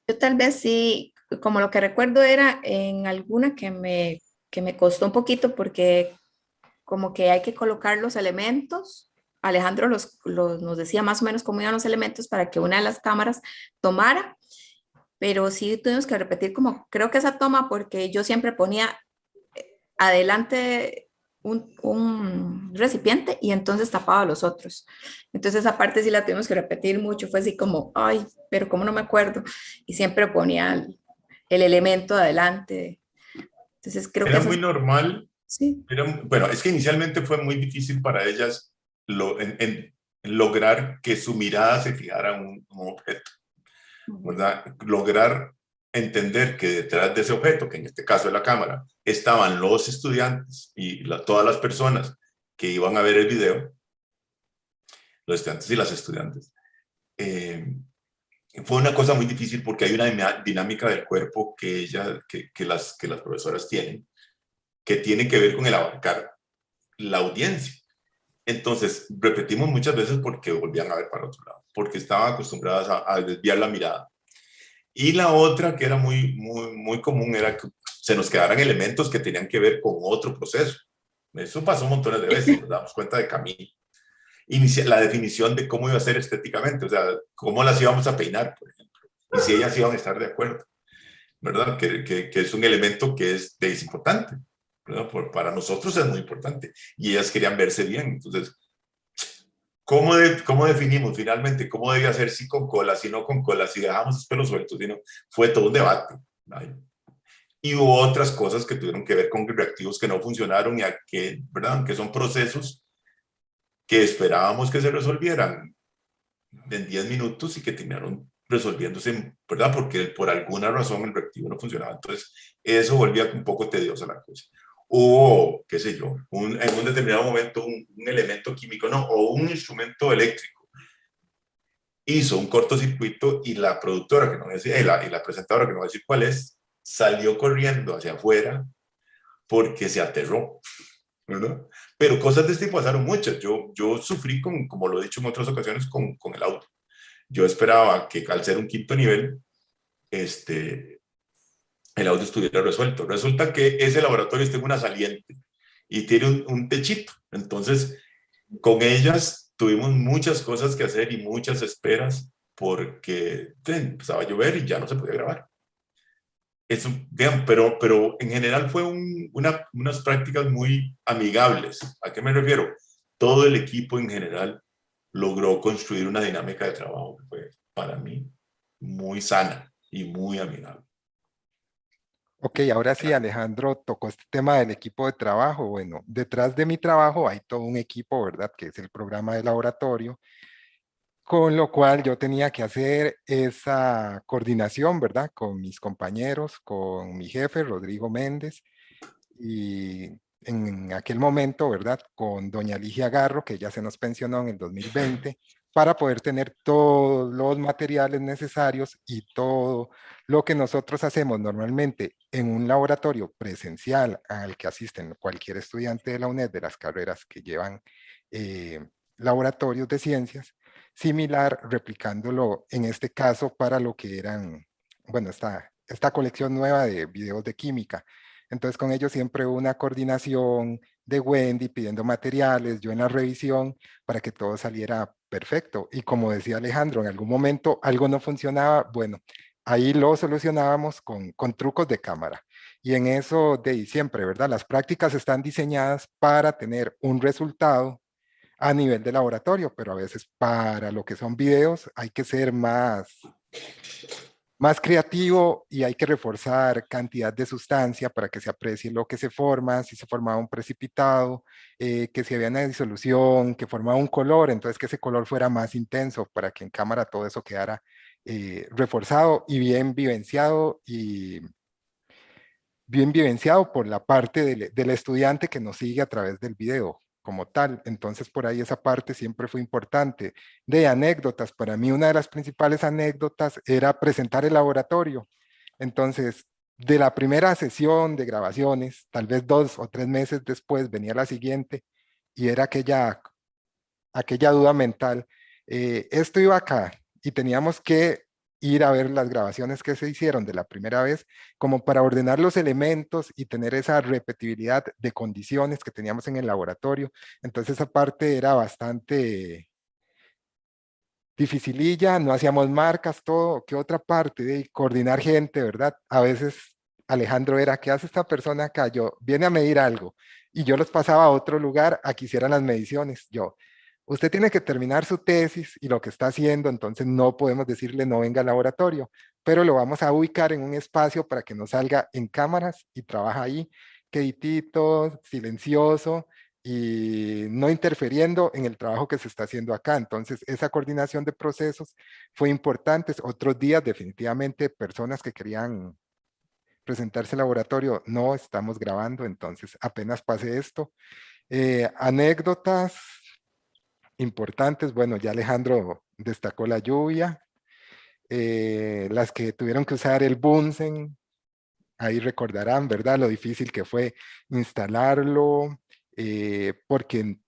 Yo tal vez sí, como lo que recuerdo era en alguna que me costó un poquito porque como que hay que colocar los elementos. Alejandro nos decía más o menos cómo iban los elementos para que una de las cámaras tomara, pero sí tuvimos que repetir como, creo que esa toma porque yo siempre ponía adelante un recipiente y entonces tapaba los otros. Entonces esa parte sí la tuvimos que repetir mucho, fue así como, ay, pero cómo no me acuerdo. Y siempre ponía el elemento adelante. Entonces creo que era muy normal. Sí. Bueno, es que inicialmente fue muy difícil para ellas en lograr que su mirada se fijara en un objeto, ¿verdad? Lograr entender que detrás de ese objeto, que en este caso es la cámara, estaban los estudiantes y todas las personas que iban a ver el video, los estudiantes y las estudiantes. Fue una cosa muy difícil porque hay una dinámica del cuerpo que las profesoras tienen, que tiene que ver con el abarcar la audiencia. Entonces, repetimos muchas veces porque volvían a ver para otro lado, porque estaban acostumbradas a desviar la mirada. Y la otra que era muy común era que se nos quedaran elementos que tenían que ver con otro proceso. Eso pasó montones de veces, nos damos cuenta de camino. La definición de cómo iba a ser estéticamente, o sea, cómo las íbamos a peinar, por ejemplo, y si ellas iban a estar de acuerdo, ¿verdad? Que es un elemento que es importante, ¿verdad? Para nosotros es muy importante, y ellas querían verse bien. Entonces, ¿cómo definimos finalmente cómo debía ser, si con cola, si no con cola, si dejamos los pelos sueltos? Fue todo un debate, ¿vale? Y hubo otras cosas que tuvieron que ver con reactivos que no funcionaron y ¿verdad? Que son procesos que esperábamos que se resolvieran en 10 minutos y que terminaron resolviéndose, ¿verdad? Porque por alguna razón el reactivo no funcionaba. Entonces, eso volvía un poco tediosa la cosa. Hubo, qué sé yo, en un determinado momento un elemento químico, no, o un instrumento eléctrico hizo un cortocircuito y la productora, que no voy a decir, y la presentadora, que no voy a decir cuál es, salió corriendo hacia afuera porque se aterró, ¿verdad? Pero cosas de este tipo pasaron muchas. Yo sufrí, como lo he dicho en otras ocasiones, con el audio. Yo esperaba que al ser un 5º nivel, el audio estuviera resuelto. Resulta que ese laboratorio está en una saliente y tiene un techito. Entonces, con ellas tuvimos muchas cosas que hacer y muchas esperas porque empezaba a llover y ya no se podía grabar. Eso, digamos, pero en general fue unas prácticas muy amigables. ¿A qué me refiero? Todo el equipo en general logró construir una dinámica de trabajo que fue para mí muy sana y muy amigable. Ok, ahora sí, Alejandro tocó este tema del equipo de trabajo. Bueno, detrás de mi trabajo hay todo un equipo, ¿verdad? Que es el programa de laboratorio, con lo cual yo tenía que hacer esa coordinación, ¿verdad? Con mis compañeros, con mi jefe, Rodrigo Méndez, y en aquel momento, ¿verdad? Con doña Ligia Garro, que ya se nos pensionó en el 2020, para poder tener todos los materiales necesarios y todo lo que nosotros hacemos normalmente en un laboratorio presencial al que asisten cualquier estudiante de la UNED de las carreras que llevan laboratorios de ciencias, similar, replicándolo en este caso para lo que eran, bueno, esta colección nueva de videos de química. Entonces con ellos siempre hubo una coordinación de Wendy pidiendo materiales, yo en la revisión para que todo saliera perfecto. Y como decía Alejandro, en algún momento algo no funcionaba, bueno, ahí lo solucionábamos con trucos de cámara. Y en eso de siempre, ¿verdad? Las prácticas están diseñadas para tener un resultado a nivel de laboratorio, pero a veces para lo que son videos hay que ser más creativo y hay que reforzar cantidad de sustancia para que se aprecie lo que se forma, si se formaba un precipitado, que si había una disolución, que formaba un color, entonces que ese color fuera más intenso para que en cámara todo eso quedara reforzado y bien vivenciado por la parte del estudiante que nos sigue a través del video como tal. Entonces por ahí esa parte siempre fue importante. De anécdotas, para mí una de las principales anécdotas era presentar el laboratorio. Entonces, de la primera sesión de grabaciones, tal vez 2 o 3 meses después venía la siguiente y era aquella duda mental. Esto iba acá y teníamos que ir a ver las grabaciones que se hicieron de la primera vez, como para ordenar los elementos y tener esa repetibilidad de condiciones que teníamos en el laboratorio. Entonces esa parte era bastante dificililla, no hacíamos marcas, todo. ¿Qué otra parte? De coordinar gente, ¿verdad? A veces Alejandro era, ¿qué hace esta persona acá? Yo, viene a medir algo. Y yo los pasaba a otro lugar a que hicieran las mediciones. Yo, usted tiene que terminar su tesis y lo que está haciendo, entonces no podemos decirle no venga al laboratorio, pero lo vamos a ubicar en un espacio para que no salga en cámaras y trabaja ahí, quietito, silencioso, y no interfiriendo en el trabajo que se está haciendo acá. Entonces, esa coordinación de procesos fue importante. Otros días, definitivamente, personas que querían presentarse al laboratorio, no estamos grabando, entonces apenas pase esto. Anécdotas importantes, bueno, ya Alejandro destacó la lluvia, las que tuvieron que usar el Bunsen, ahí recordarán, ¿verdad? Lo difícil que fue instalarlo, porque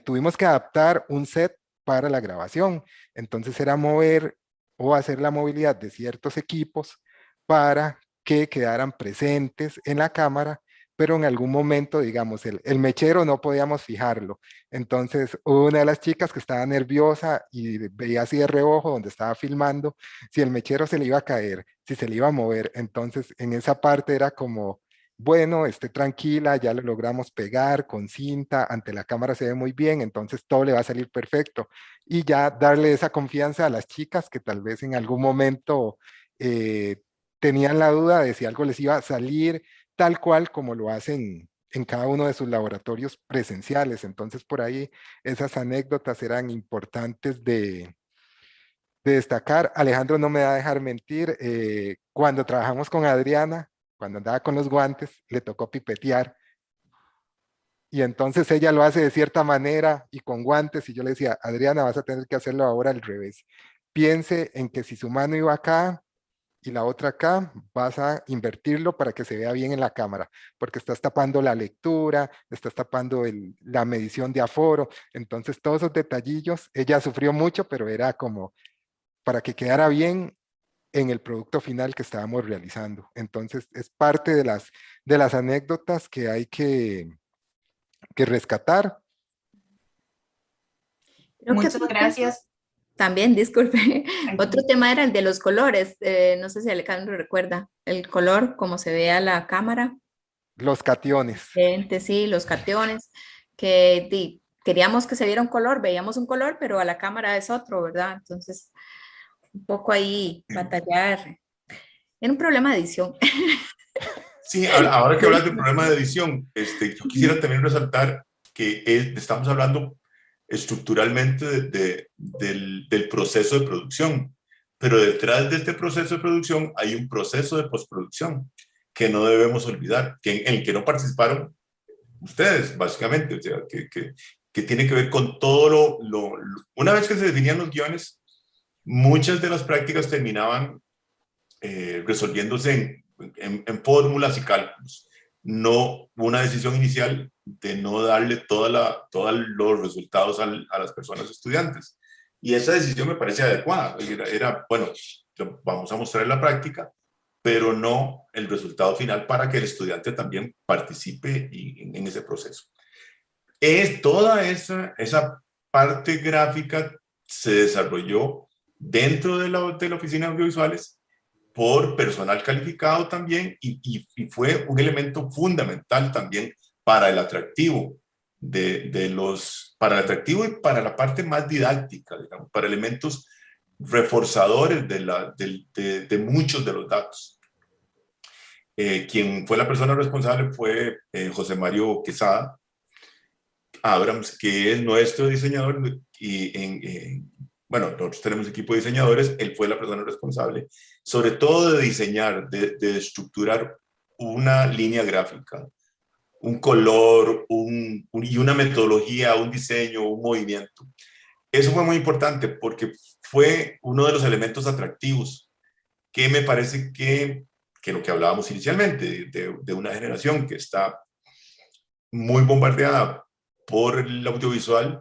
tuvimos que adaptar un set para la grabación. Entonces era mover o hacer la movilidad de ciertos equipos para que quedaran presentes en la cámara, pero en algún momento, digamos, el mechero no podíamos fijarlo. Entonces, una de las chicas que estaba nerviosa y veía así de reojo donde estaba filmando, si el mechero se le iba a caer, si se le iba a mover. Entonces, en esa parte era como, bueno, esté tranquila, ya lo logramos pegar con cinta, ante la cámara se ve muy bien, entonces todo le va a salir perfecto. Y ya darle esa confianza a las chicas que tal vez en algún momento tenían la duda de si algo les iba a salir tal cual como lo hacen en cada uno de sus laboratorios presenciales. Entonces por ahí esas anécdotas eran importantes de destacar. Alejandro no me va a dejar mentir, cuando trabajamos con Adriana, cuando andaba con los guantes, le tocó pipetear. Y entonces ella lo hace de cierta manera y con guantes. Y yo le decía, Adriana, vas a tener que hacerlo ahora al revés. Piense en que si su mano iba acá y la otra acá, vas a invertirlo para que se vea bien en la cámara, porque estás tapando la lectura, estás tapando la medición de aforo. Entonces todos esos detallillos, ella sufrió mucho, pero era como para que quedara bien en el producto final que estábamos realizando. Entonces, es parte de las anécdotas que hay que rescatar. Creo que Muchas gracias. también, disculpe, Tranquilo. otro tema era el de los colores. No sé si Alejandro recuerda el color, como se ve a la cámara. Los cationes. Sí, los cationes, que queríamos que se viera un color, veíamos un color, pero a la cámara es otro, ¿verdad? Entonces, un poco ahí batallar. Era un problema de edición. Sí, ahora que hablas del problema de edición, yo quisiera también resaltar que estamos hablando estructuralmente del proceso de producción, pero detrás de este proceso de producción hay un proceso de postproducción que no debemos olvidar, en el que no participaron ustedes, básicamente, o sea, que tiene que ver con todo una vez que se definían los guiones, muchas de las prácticas terminaban resolviéndose en fórmulas y cálculos. No una decisión inicial de no darle todos los resultados a las personas estudiantes. Y esa decisión me parece adecuada. Bueno, vamos a mostrar en la práctica, pero no el resultado final para que el estudiante también participe en ese proceso. Toda esa parte gráfica se desarrolló dentro de la oficina de audiovisuales por personal calificado también y fue un elemento fundamental también para el atractivo para el atractivo y para la parte más didáctica, digamos, para elementos reforzadores de muchos de los datos. Quien fue la persona responsable fue José Mario Quesada Abrams, que es nuestro diseñador y bueno, nosotros tenemos equipo de diseñadores, él fue la persona responsable, sobre todo de diseñar, de estructurar una línea gráfica, un color, y una metodología, un diseño, un movimiento. Eso fue muy importante porque fue uno de los elementos atractivos que me parece que lo que hablábamos inicialmente, de una generación que está muy bombardeada por el audiovisual,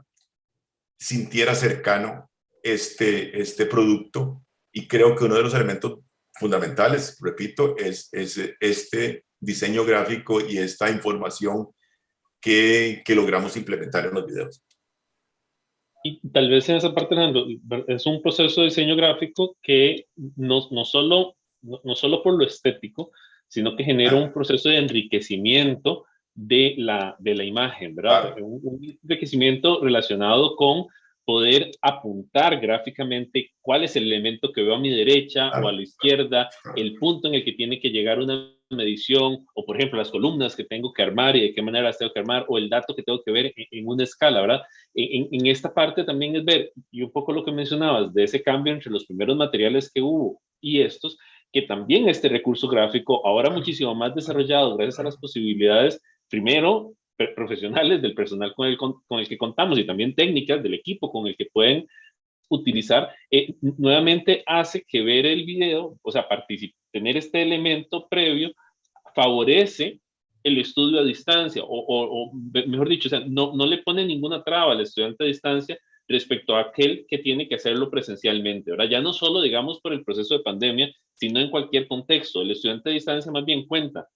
sintiera cercano este producto, y creo que uno de los elementos fundamentales, repito, es este diseño gráfico y esta información que logramos implementar en los videos. Y tal vez en esa parte, Alejandro, es un proceso de diseño gráfico que no solo por lo estético, sino que genera un proceso de enriquecimiento de la imagen, ¿verdad? Claro. Un enriquecimiento relacionado con poder apuntar gráficamente cuál es el elemento que veo a mi derecha o a la izquierda, el punto en el que tiene que llegar una medición, o por ejemplo las columnas que tengo que armar y de qué manera las tengo que armar, o el dato que tengo que ver en una escala, ¿verdad? En esta parte también es ver, y un poco lo que mencionabas, de ese cambio entre los primeros materiales que hubo y estos, que también este recurso gráfico, ahora muchísimo más desarrollado gracias a las posibilidades, primero, profesionales del personal con el que contamos y también técnicas del equipo con el que pueden utilizar, nuevamente hace que ver el video, o sea, tener este elemento previo, favorece el estudio a distancia, o mejor dicho, o sea, no le pone ninguna traba al estudiante a distancia respecto a aquel que tiene que hacerlo presencialmente. Ahora, ya no solo, digamos, por el proceso de pandemia, sino en cualquier contexto. El estudiante a distancia más bien cuenta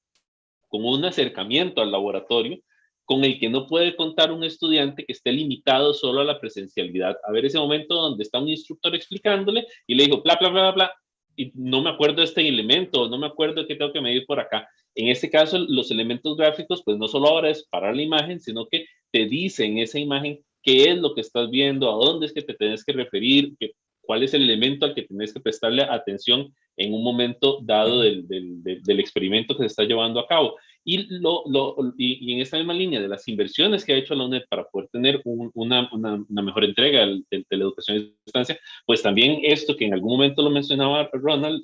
con un acercamiento al laboratorio con el que no puede contar un estudiante que esté limitado solo a la presencialidad. A ver ese momento donde está un instructor explicándole y le digo, bla, bla, bla, bla, y no me acuerdo de este elemento, no me acuerdo de qué tengo que medir por acá. En este caso, los elementos gráficos, pues no solo ahora es parar la imagen, sino que te dice en esa imagen qué es lo que estás viendo, a dónde es que te tenés que referir, cuál es el elemento al que tenés que prestarle atención en un momento dado del experimento que se está llevando a cabo. Y en esta misma línea de las inversiones que ha hecho la UNED para poder tener una mejor entrega de la educación a distancia, pues también esto que en algún momento lo mencionaba Ronald,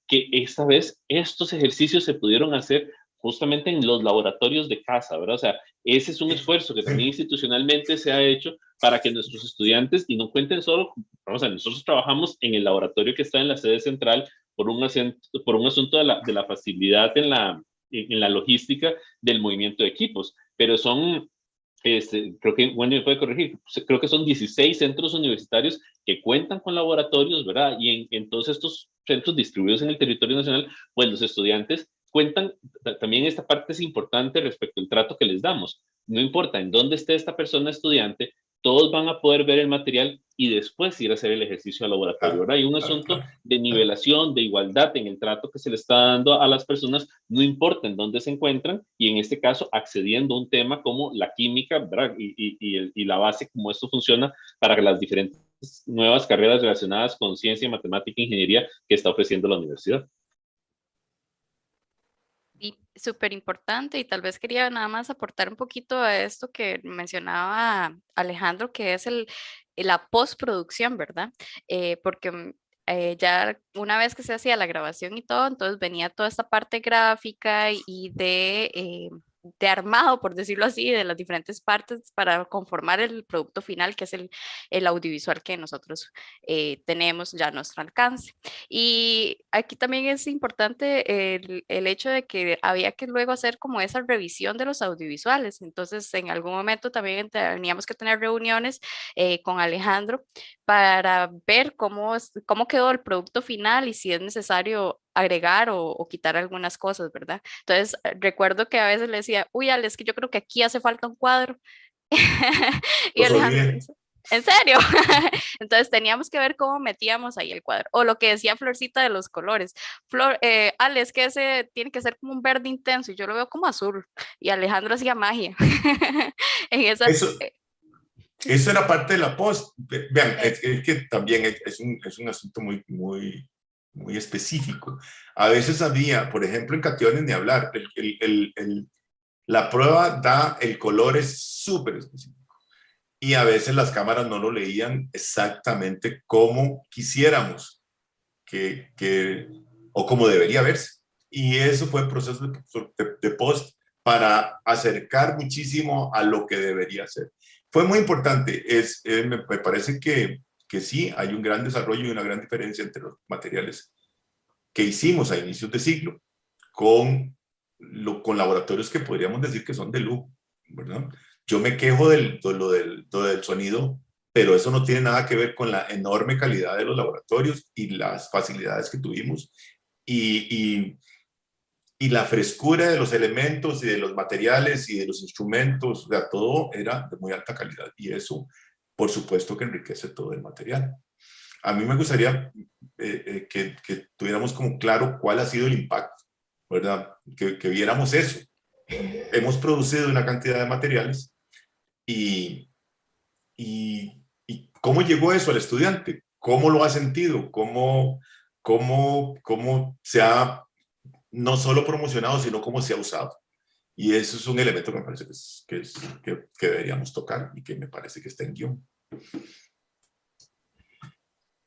que esta vez estos ejercicios se pudieron hacer justamente en los laboratorios de casa, ¿verdad? O sea, ese es un esfuerzo que también institucionalmente se ha hecho para que nuestros estudiantes, y no cuenten solo, o sea, nosotros trabajamos en el laboratorio que está en la sede central por un asunto de la facilidad en la logística del movimiento de equipos, pero son, creo que Wendy me puede corregir, creo que son 16 centros universitarios que cuentan con laboratorios, ¿verdad? Y en todos estos centros distribuidos en el territorio nacional, pues los estudiantes cuentan, también esta parte es importante respecto al trato que les damos. No importa en dónde esté esta persona estudiante, todos van a poder ver el material y después ir a hacer el ejercicio al laboratorio. Ahora hay un asunto de nivelación, de igualdad en el trato que se le está dando a las personas, no importa en dónde se encuentran, y en este caso accediendo a un tema como la química, ¿verdad? Y la base, cómo esto funciona para las diferentes nuevas carreras relacionadas con ciencia, matemática e ingeniería que está ofreciendo la universidad. Y súper importante, y tal vez quería nada más aportar un poquito a esto que mencionaba Alejandro, que es la postproducción, ¿verdad? Porque ya una vez que se hacía la grabación y todo, entonces venía toda esta parte gráfica y de armado, por decirlo así, de las diferentes partes para conformar el producto final, que es el audiovisual que nosotros tenemos ya a nuestro alcance. Y aquí también es importante el hecho de que había que luego hacer como esa revisión de los audiovisuales. Entonces, en algún momento también teníamos que tener reuniones con Alejandro para ver cómo quedó el producto final y si es necesario agregar o quitar algunas cosas, ¿verdad? Entonces, recuerdo que a veces le decía, uy, Ale, es que yo creo que aquí hace falta un cuadro. Y Alejandro, ¿en serio? Entonces teníamos que ver cómo metíamos ahí el cuadro. O lo que decía Florcita de los colores. Flor, Ale, es que ese tiene que ser como un verde intenso y yo lo veo como azul. Y Alejandro hacía magia. En esa, eso era parte de la post. Vean, es que también es un asunto muy específico. A veces había, por ejemplo, en cationes ni hablar, la prueba da, el color es súper específico. Y a veces las cámaras no lo leían exactamente como quisiéramos o como debería verse. Y eso fue el proceso de post para acercar muchísimo a lo que debería ser. Fue muy importante. Me parece que sí, hay un gran desarrollo y una gran diferencia entre los materiales que hicimos a inicios de siglo con laboratorios que podríamos decir que son de lujo, ¿verdad? Yo me quejo de lo del sonido, pero eso no tiene nada que ver con la enorme calidad de los laboratorios y las facilidades que tuvimos y la frescura de los elementos y de los materiales y de los instrumentos, o sea, todo era de muy alta calidad y eso, por supuesto, que enriquece todo el material. A mí me gustaría que tuviéramos como claro cuál ha sido el impacto, ¿verdad? Que viéramos eso. Hemos producido una cantidad de materiales y cómo llegó eso al estudiante, cómo lo ha sentido, cómo se ha no solo promocionado, sino cómo se ha usado. Y eso es un elemento que me parece que deberíamos tocar y que me parece que está en guión.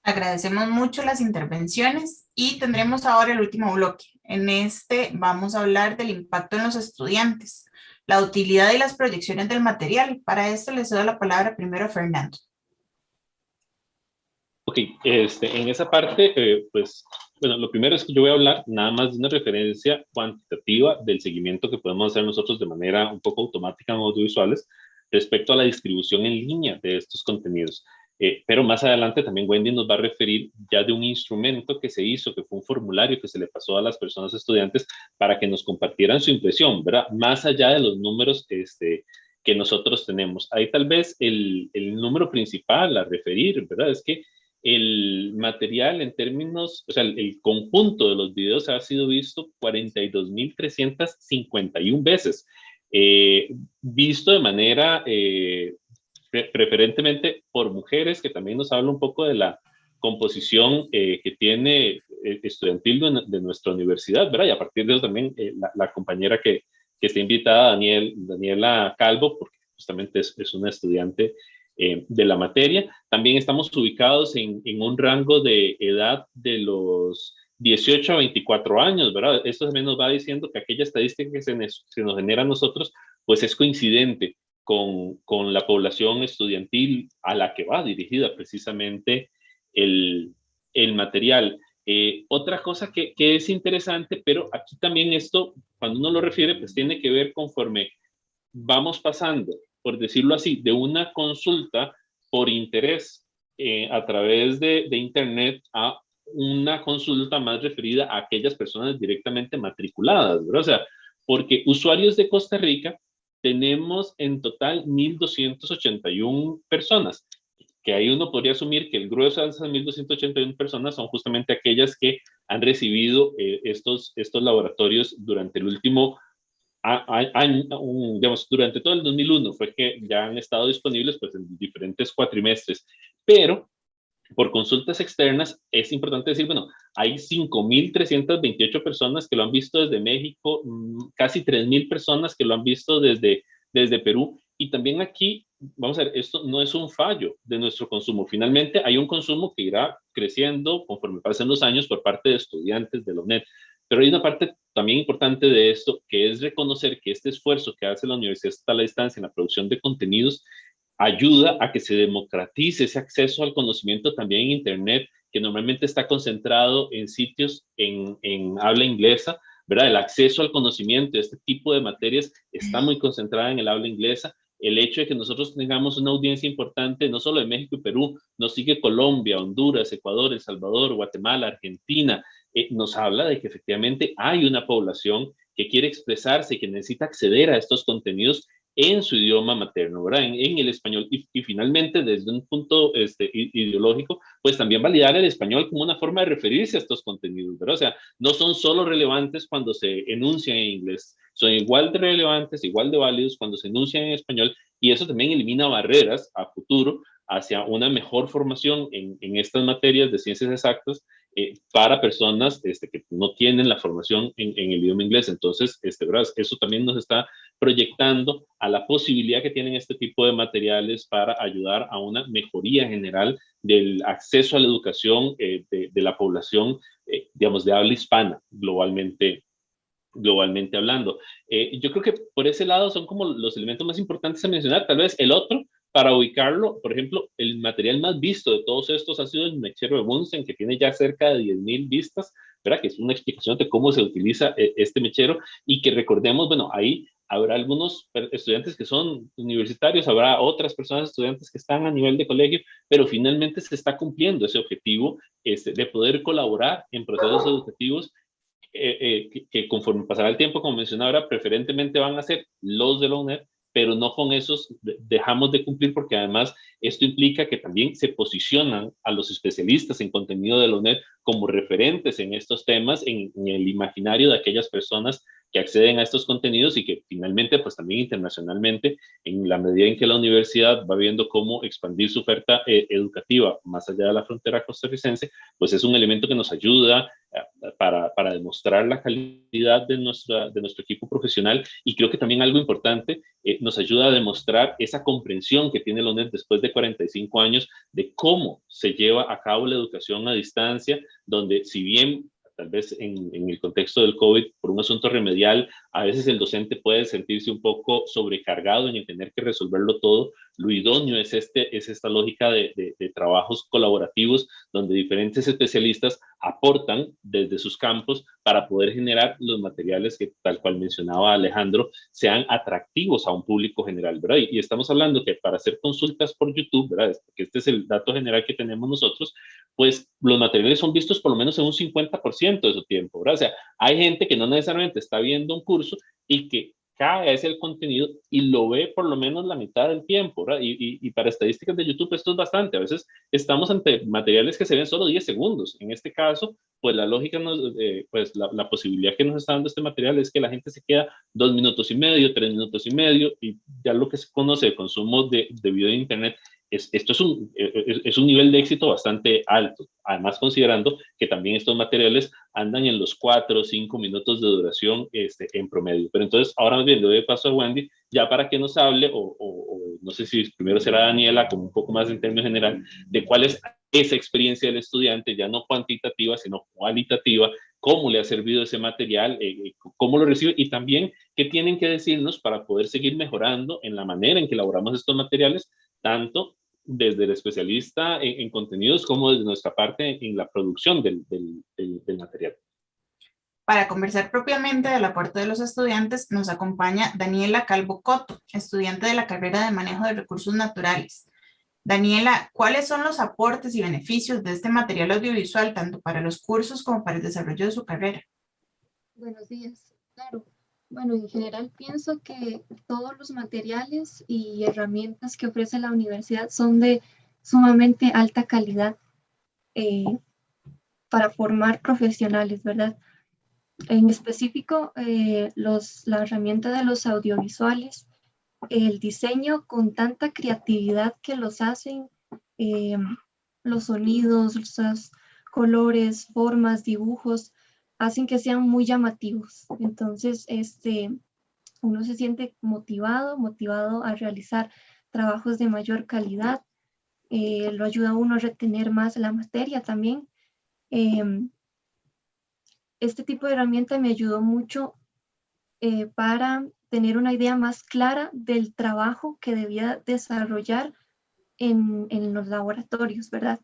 Agradecemos mucho las intervenciones y tendremos ahora el último bloque. En este vamos a hablar del impacto en los estudiantes, la utilidad y las proyecciones del material. Para esto le cedo la palabra primero a Fernando. Ok, en esa parte, pues, bueno, lo primero es que yo voy a hablar nada más de una referencia cuantitativa del seguimiento que podemos hacer nosotros de manera un poco automática en audiovisuales respecto a la distribución en línea de estos contenidos. Pero más adelante también Wendy nos va a referir ya de un instrumento que se hizo, que fue un formulario que se le pasó a las personas estudiantes para que nos compartieran su impresión, ¿verdad? Más allá de los números que nosotros tenemos. Ahí tal vez el número principal a referir, ¿verdad? Es que el material en términos, o sea, el conjunto de los videos ha sido visto 42.351 veces, visto de manera preferentemente por mujeres, que también nos habla un poco de la composición que tiene estudiantil de nuestra universidad, ¿verdad? Y a partir de eso también la compañera que está invitada, Daniela Calvo, porque justamente es una estudiante de la materia. También estamos ubicados en un rango de edad de los 18 a 24 años, ¿verdad? Esto también nos va diciendo que aquella estadística que se nos genera a nosotros, pues es coincidente con la población estudiantil a la que va dirigida precisamente el material. Otra cosa que es interesante, pero aquí también esto, cuando uno lo refiere, pues tiene que ver conforme vamos pasando, por decirlo así, de una consulta por interés a través de Internet a una consulta más referida a aquellas personas directamente matriculadas, ¿verdad? O sea, porque usuarios de Costa Rica tenemos en total 1.281 personas, que ahí uno podría asumir que el grueso de esas 1.281 personas son justamente aquellas que han recibido estos laboratorios durante el último año, digamos, durante todo el 2001 fue que ya han estado disponibles pues en diferentes cuatrimestres, pero por consultas externas es importante decir, bueno, hay 5.328 personas que lo han visto desde México, casi 3.000 personas que lo han visto desde Perú, y también aquí, vamos a ver, esto no es un fallo de nuestro consumo. Finalmente hay un consumo que irá creciendo conforme pasen los años por parte de estudiantes de la UNED, pero hay una parte también importante de esto, que es reconocer que este esfuerzo que hace la Universidad a la distancia en la producción de contenidos ayuda a que se democratice ese acceso al conocimiento también en Internet, que normalmente está concentrado en sitios en habla inglesa, ¿verdad? El acceso al conocimiento de este tipo de materias está muy concentrada en el habla inglesa. El hecho de que nosotros tengamos una audiencia importante, no solo de México y Perú, nos sigue Colombia, Honduras, Ecuador, El Salvador, Guatemala, Argentina, nos habla de que efectivamente hay una población que quiere expresarse y que necesita acceder a estos contenidos en su idioma materno, ¿verdad? En el español. Y finalmente, desde un punto ideológico, pues también validar el español como una forma de referirse a estos contenidos, ¿verdad? O sea, no son solo relevantes cuando se enuncian en inglés, son igual de relevantes, igual de válidos cuando se enuncian en español, y eso también elimina barreras a futuro hacia una mejor formación en estas materias de ciencias exactas para personas que no tienen la formación en el idioma inglés. Entonces, ¿verdad? Eso también nos está proyectando a la posibilidad que tienen este tipo de materiales para ayudar a una mejoría general del acceso a la educación de la población, digamos, de habla hispana, globalmente hablando. Yo creo que por ese lado son como los elementos más importantes a mencionar. Tal vez el otro, para ubicarlo, por ejemplo, el material más visto de todos estos ha sido el mechero de Bunsen, que tiene ya cerca de 10.000 vistas, ¿verdad? Que es una explicación de cómo se utiliza este mechero, y que recordemos, bueno, ahí habrá algunos estudiantes que son universitarios, habrá otras personas, estudiantes que están a nivel de colegio, pero finalmente se está cumpliendo ese objetivo de poder colaborar en procesos educativos que conforme pasará el tiempo, como mencionaba ahora, preferentemente van a ser los de la UNED, pero no con esos dejamos de cumplir, porque además esto implica que también se posicionan a los especialistas en contenido de la UNED como referentes en estos temas, en el imaginario de aquellas personas que acceden a estos contenidos, y que finalmente, pues también internacionalmente, en la medida en que la universidad va viendo cómo expandir su oferta educativa más allá de la frontera costarricense, pues es un elemento que nos ayuda para demostrar la calidad de nuestro equipo profesional, y creo que también algo importante, nos ayuda a demostrar esa comprensión que tiene la UNED después de 45 años de cómo se lleva a cabo la educación a distancia, donde si bien tal vez en el contexto del COVID, por un asunto remedial, a veces el docente puede sentirse un poco sobrecargado en el tener que resolverlo todo. Lo idóneo es esta lógica de trabajos colaborativos, donde diferentes especialistas aportan desde sus campos para poder generar los materiales que, tal cual mencionaba Alejandro, sean atractivos a un público general, ¿verdad? Y estamos hablando que para hacer consultas por YouTube, ¿verdad? Porque este es el dato general que tenemos nosotros, pues los materiales son vistos por lo menos en un 50% de su tiempo, ¿verdad? O sea, hay gente que no necesariamente está viendo un curso y que cae a ese contenido y lo ve por lo menos la mitad del tiempo, ¿verdad? Y para estadísticas de YouTube esto es bastante. A veces estamos ante materiales que se ven solo 10 segundos. En este caso, pues la lógica, pues la posibilidad que nos está dando este material es que la gente se queda 2 minutos y medio, 3 minutos y medio, y ya lo que se conoce de consumo de video en Internet, esto es un nivel de éxito bastante alto, además considerando que también estos materiales andan en los 4 o 5 minutos de duración en promedio. Pero entonces, ahora más bien le doy paso a Wendy, ya para que nos hable, o no sé si primero será Daniela, como un poco más en términos general, de cuál es esa experiencia del estudiante, ya no cuantitativa, sino cualitativa, cómo le ha servido ese material, cómo lo recibe, y también qué tienen que decirnos para poder seguir mejorando en la manera en que elaboramos estos materiales, tanto desde el especialista en contenidos como desde nuestra parte en la producción del material. Para conversar propiamente del aporte de los estudiantes, nos acompaña Daniela Calvo Coto, estudiante de la carrera de Manejo de Recursos Naturales. Daniela, ¿cuáles son los aportes y beneficios de este material audiovisual tanto para los cursos como para el desarrollo de su carrera? Buenos días. Claro. Bueno, en general pienso que todos los materiales y herramientas que ofrece la universidad son de sumamente alta calidad eh, para formar profesionales, ¿verdad? En específico, la herramienta de los audiovisuales, el diseño con tanta creatividad que los hacen, eh, los sonidos, los colores, formas, dibujos, hacen que sean muy llamativos. Entonces, uno se siente motivado a realizar trabajos de mayor calidad. Lo ayuda a uno a retener más la materia también. Este tipo de herramienta me ayudó mucho para tener una idea más clara del trabajo que debía desarrollar en los laboratorios, ¿verdad?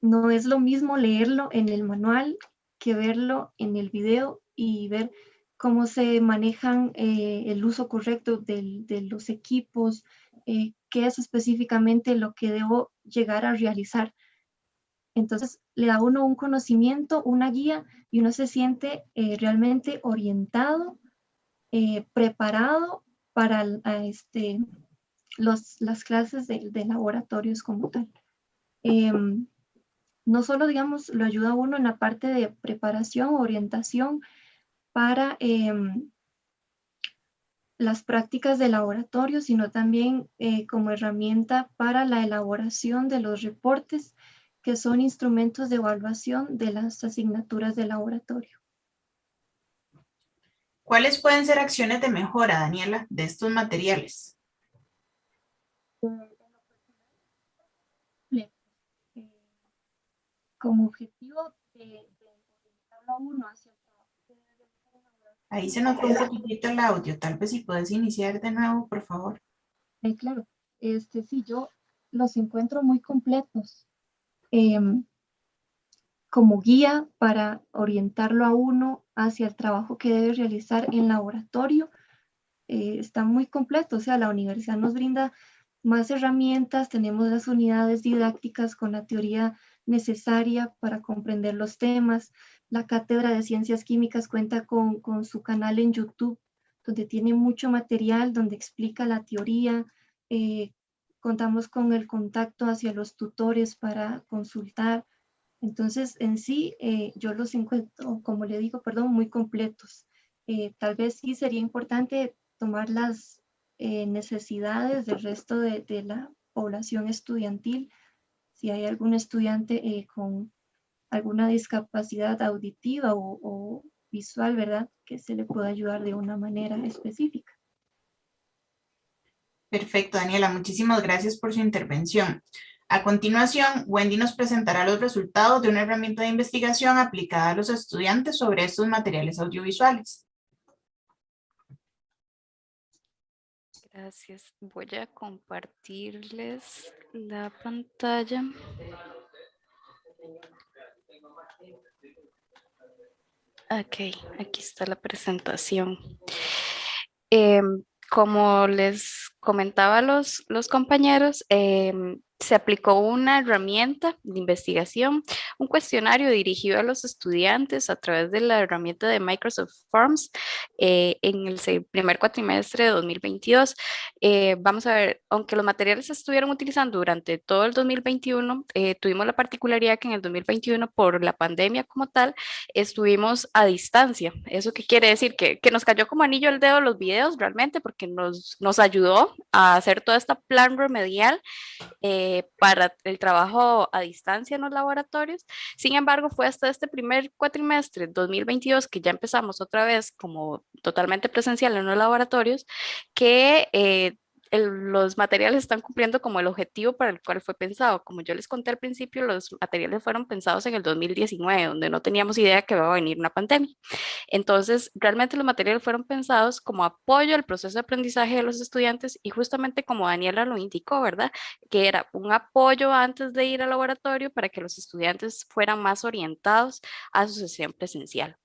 No es lo mismo leerlo en el manual que verlo en el video y ver cómo se manejan el uso correcto de los equipos, qué es específicamente lo que debo llegar a realizar. Entonces le da a uno un conocimiento, una guía, y uno se siente realmente orientado, preparado para las clases de laboratorios como tal. No solo, digamos, lo ayuda a uno en la parte de preparación, orientación para las prácticas de laboratorio, sino también como herramienta para la elaboración de los reportes, que son instrumentos de evaluación de las asignaturas de laboratorio. ¿Cuáles pueden ser acciones de mejora, Daniela, de estos materiales? Como objetivo de orientarlo a uno hacia el trabajo que debe realizar en laboratorio. Ahí se nos fue un poquitito el audio, tal vez si puedes iniciar de nuevo, por favor. Claro, sí, yo los encuentro muy completos como guía para orientarlo a uno hacia el trabajo que debe realizar en laboratorio. Está muy completo, o sea, la universidad nos brinda más herramientas, tenemos las unidades didácticas con la teoría necesaria para comprender los temas. La Cátedra de Ciencias Químicas cuenta con su canal en YouTube, donde tiene mucho material, donde explica la teoría. Contamos con el contacto hacia los tutores para consultar. Entonces, en sí, yo los encuentro, como le digo, perdón, muy completos. Tal vez sí sería importante tomar las necesidades del resto de la población estudiantil. Si hay algún estudiante con alguna discapacidad auditiva o visual, ¿verdad? Que se le pueda ayudar de una manera específica. Perfecto, Daniela, muchísimas gracias por su intervención. A continuación, Wendy nos presentará los resultados de una herramienta de investigación aplicada a los estudiantes sobre estos materiales audiovisuales. Gracias. Voy a compartirles la pantalla. Ok, aquí está la presentación. Como les comentaba a los compañeros, se aplicó una herramienta de investigación, un cuestionario dirigido a los estudiantes a través de la herramienta de Microsoft Forms en el primer cuatrimestre de 2022. Vamos a ver, aunque los materiales se estuvieron utilizando durante todo el 2021, tuvimos la particularidad que en el 2021, por la pandemia como tal, estuvimos a distancia. ¿Eso qué quiere decir? Que nos cayó como anillo al dedo los videos realmente, porque nos ayudó a hacer toda esta plan remedial para el trabajo a distancia en los laboratorios. Sin embargo, fue hasta este primer cuatrimestre 2022 que ya empezamos otra vez como totalmente presencial en los laboratorios, que los materiales están cumpliendo como el objetivo para el cual fue pensado. Como yo les conté al principio, los materiales fueron pensados en el 2019, donde no teníamos idea que iba a venir una pandemia. Entonces, realmente los materiales fueron pensados como apoyo al proceso de aprendizaje de los estudiantes y justamente como Daniela lo indicó, ¿verdad? Que era un apoyo antes de ir al laboratorio para que los estudiantes fueran más orientados a su sesión presencial.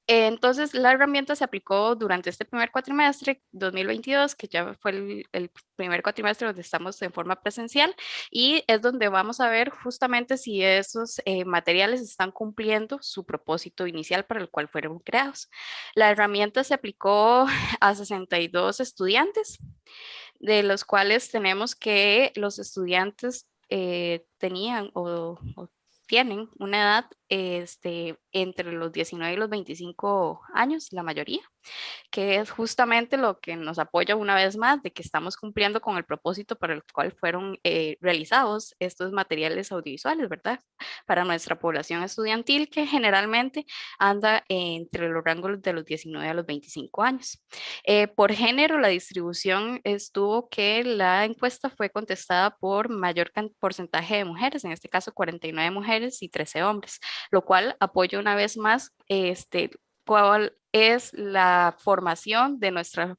Entonces, la herramienta se aplicó durante este primer cuatrimestre 2022, que ya fue el primer cuatrimestre donde estamos en forma presencial, y es donde vamos a ver justamente si esos materiales están cumpliendo su propósito inicial para el cual fueron creados. La herramienta se aplicó a 62 estudiantes, de los cuales tenemos que los estudiantes tenían o tienen una edad entre los 19 y los 25 años, la mayoría, que es justamente lo que nos apoya una vez más de que estamos cumpliendo con el propósito para el cual fueron realizados estos materiales audiovisuales, ¿verdad? Para nuestra población estudiantil, que generalmente anda entre los rangos de los 19 a los 25 años. Por género, la distribución estuvo que la encuesta fue contestada por mayor porcentaje de mujeres, en este caso 49 mujeres y 13 hombres, lo cual apoya una vez más cuál es la formación de nuestra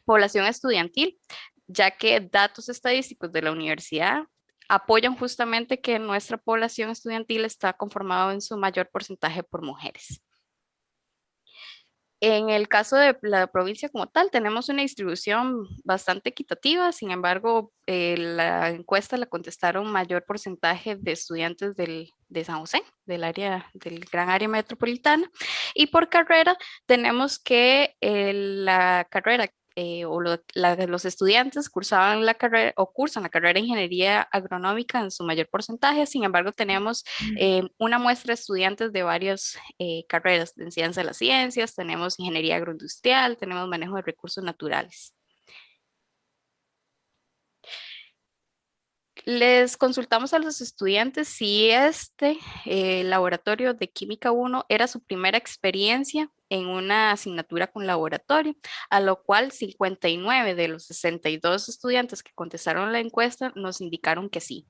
población estudiantil, ya que datos estadísticos de la universidad apoyan justamente que nuestra población estudiantil está conformada en su mayor porcentaje por mujeres. En el caso de la provincia como tal, tenemos una distribución bastante equitativa, sin embargo, la encuesta la contestaron mayor porcentaje de estudiantes de San José, del gran área metropolitana, y por carrera tenemos que la carrera los estudiantes cursaban la carrera o cursan la carrera de ingeniería agronómica en su mayor porcentaje. Sin embargo, tenemos una muestra de estudiantes de varias carreras en ciencia de las ciencias, tenemos ingeniería agroindustrial, tenemos manejo de recursos naturales. Les consultamos a los estudiantes si este laboratorio de Química 1 era su primera experiencia en una asignatura con laboratorio, a lo cual 59 de los 62 estudiantes que contestaron la encuesta nos indicaron que sí.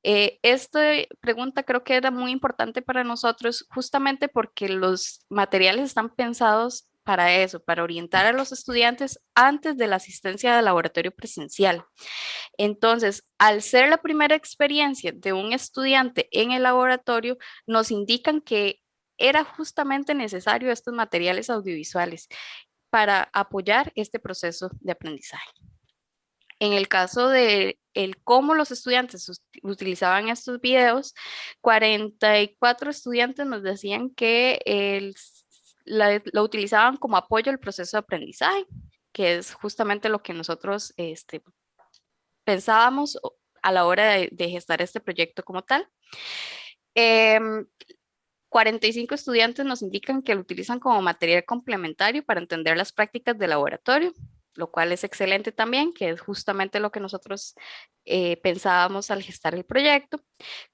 Esta pregunta creo que era muy importante para nosotros justamente porque los materiales están pensados para eso, para orientar a los estudiantes antes de la asistencia al laboratorio presencial. Entonces, al ser la primera experiencia de un estudiante en el laboratorio, nos indican que era justamente necesario estos materiales audiovisuales para apoyar este proceso de aprendizaje. En el caso de cómo los estudiantes utilizaban estos videos, 44 estudiantes nos decían que lo utilizaban como apoyo al proceso de aprendizaje, que es justamente lo que nosotros pensábamos a la hora de gestar este proyecto como tal. 45 estudiantes nos indican que lo utilizan como material complementario para entender las prácticas de laboratorio, lo cual es excelente también, que es justamente lo que nosotros pensábamos al gestar el proyecto.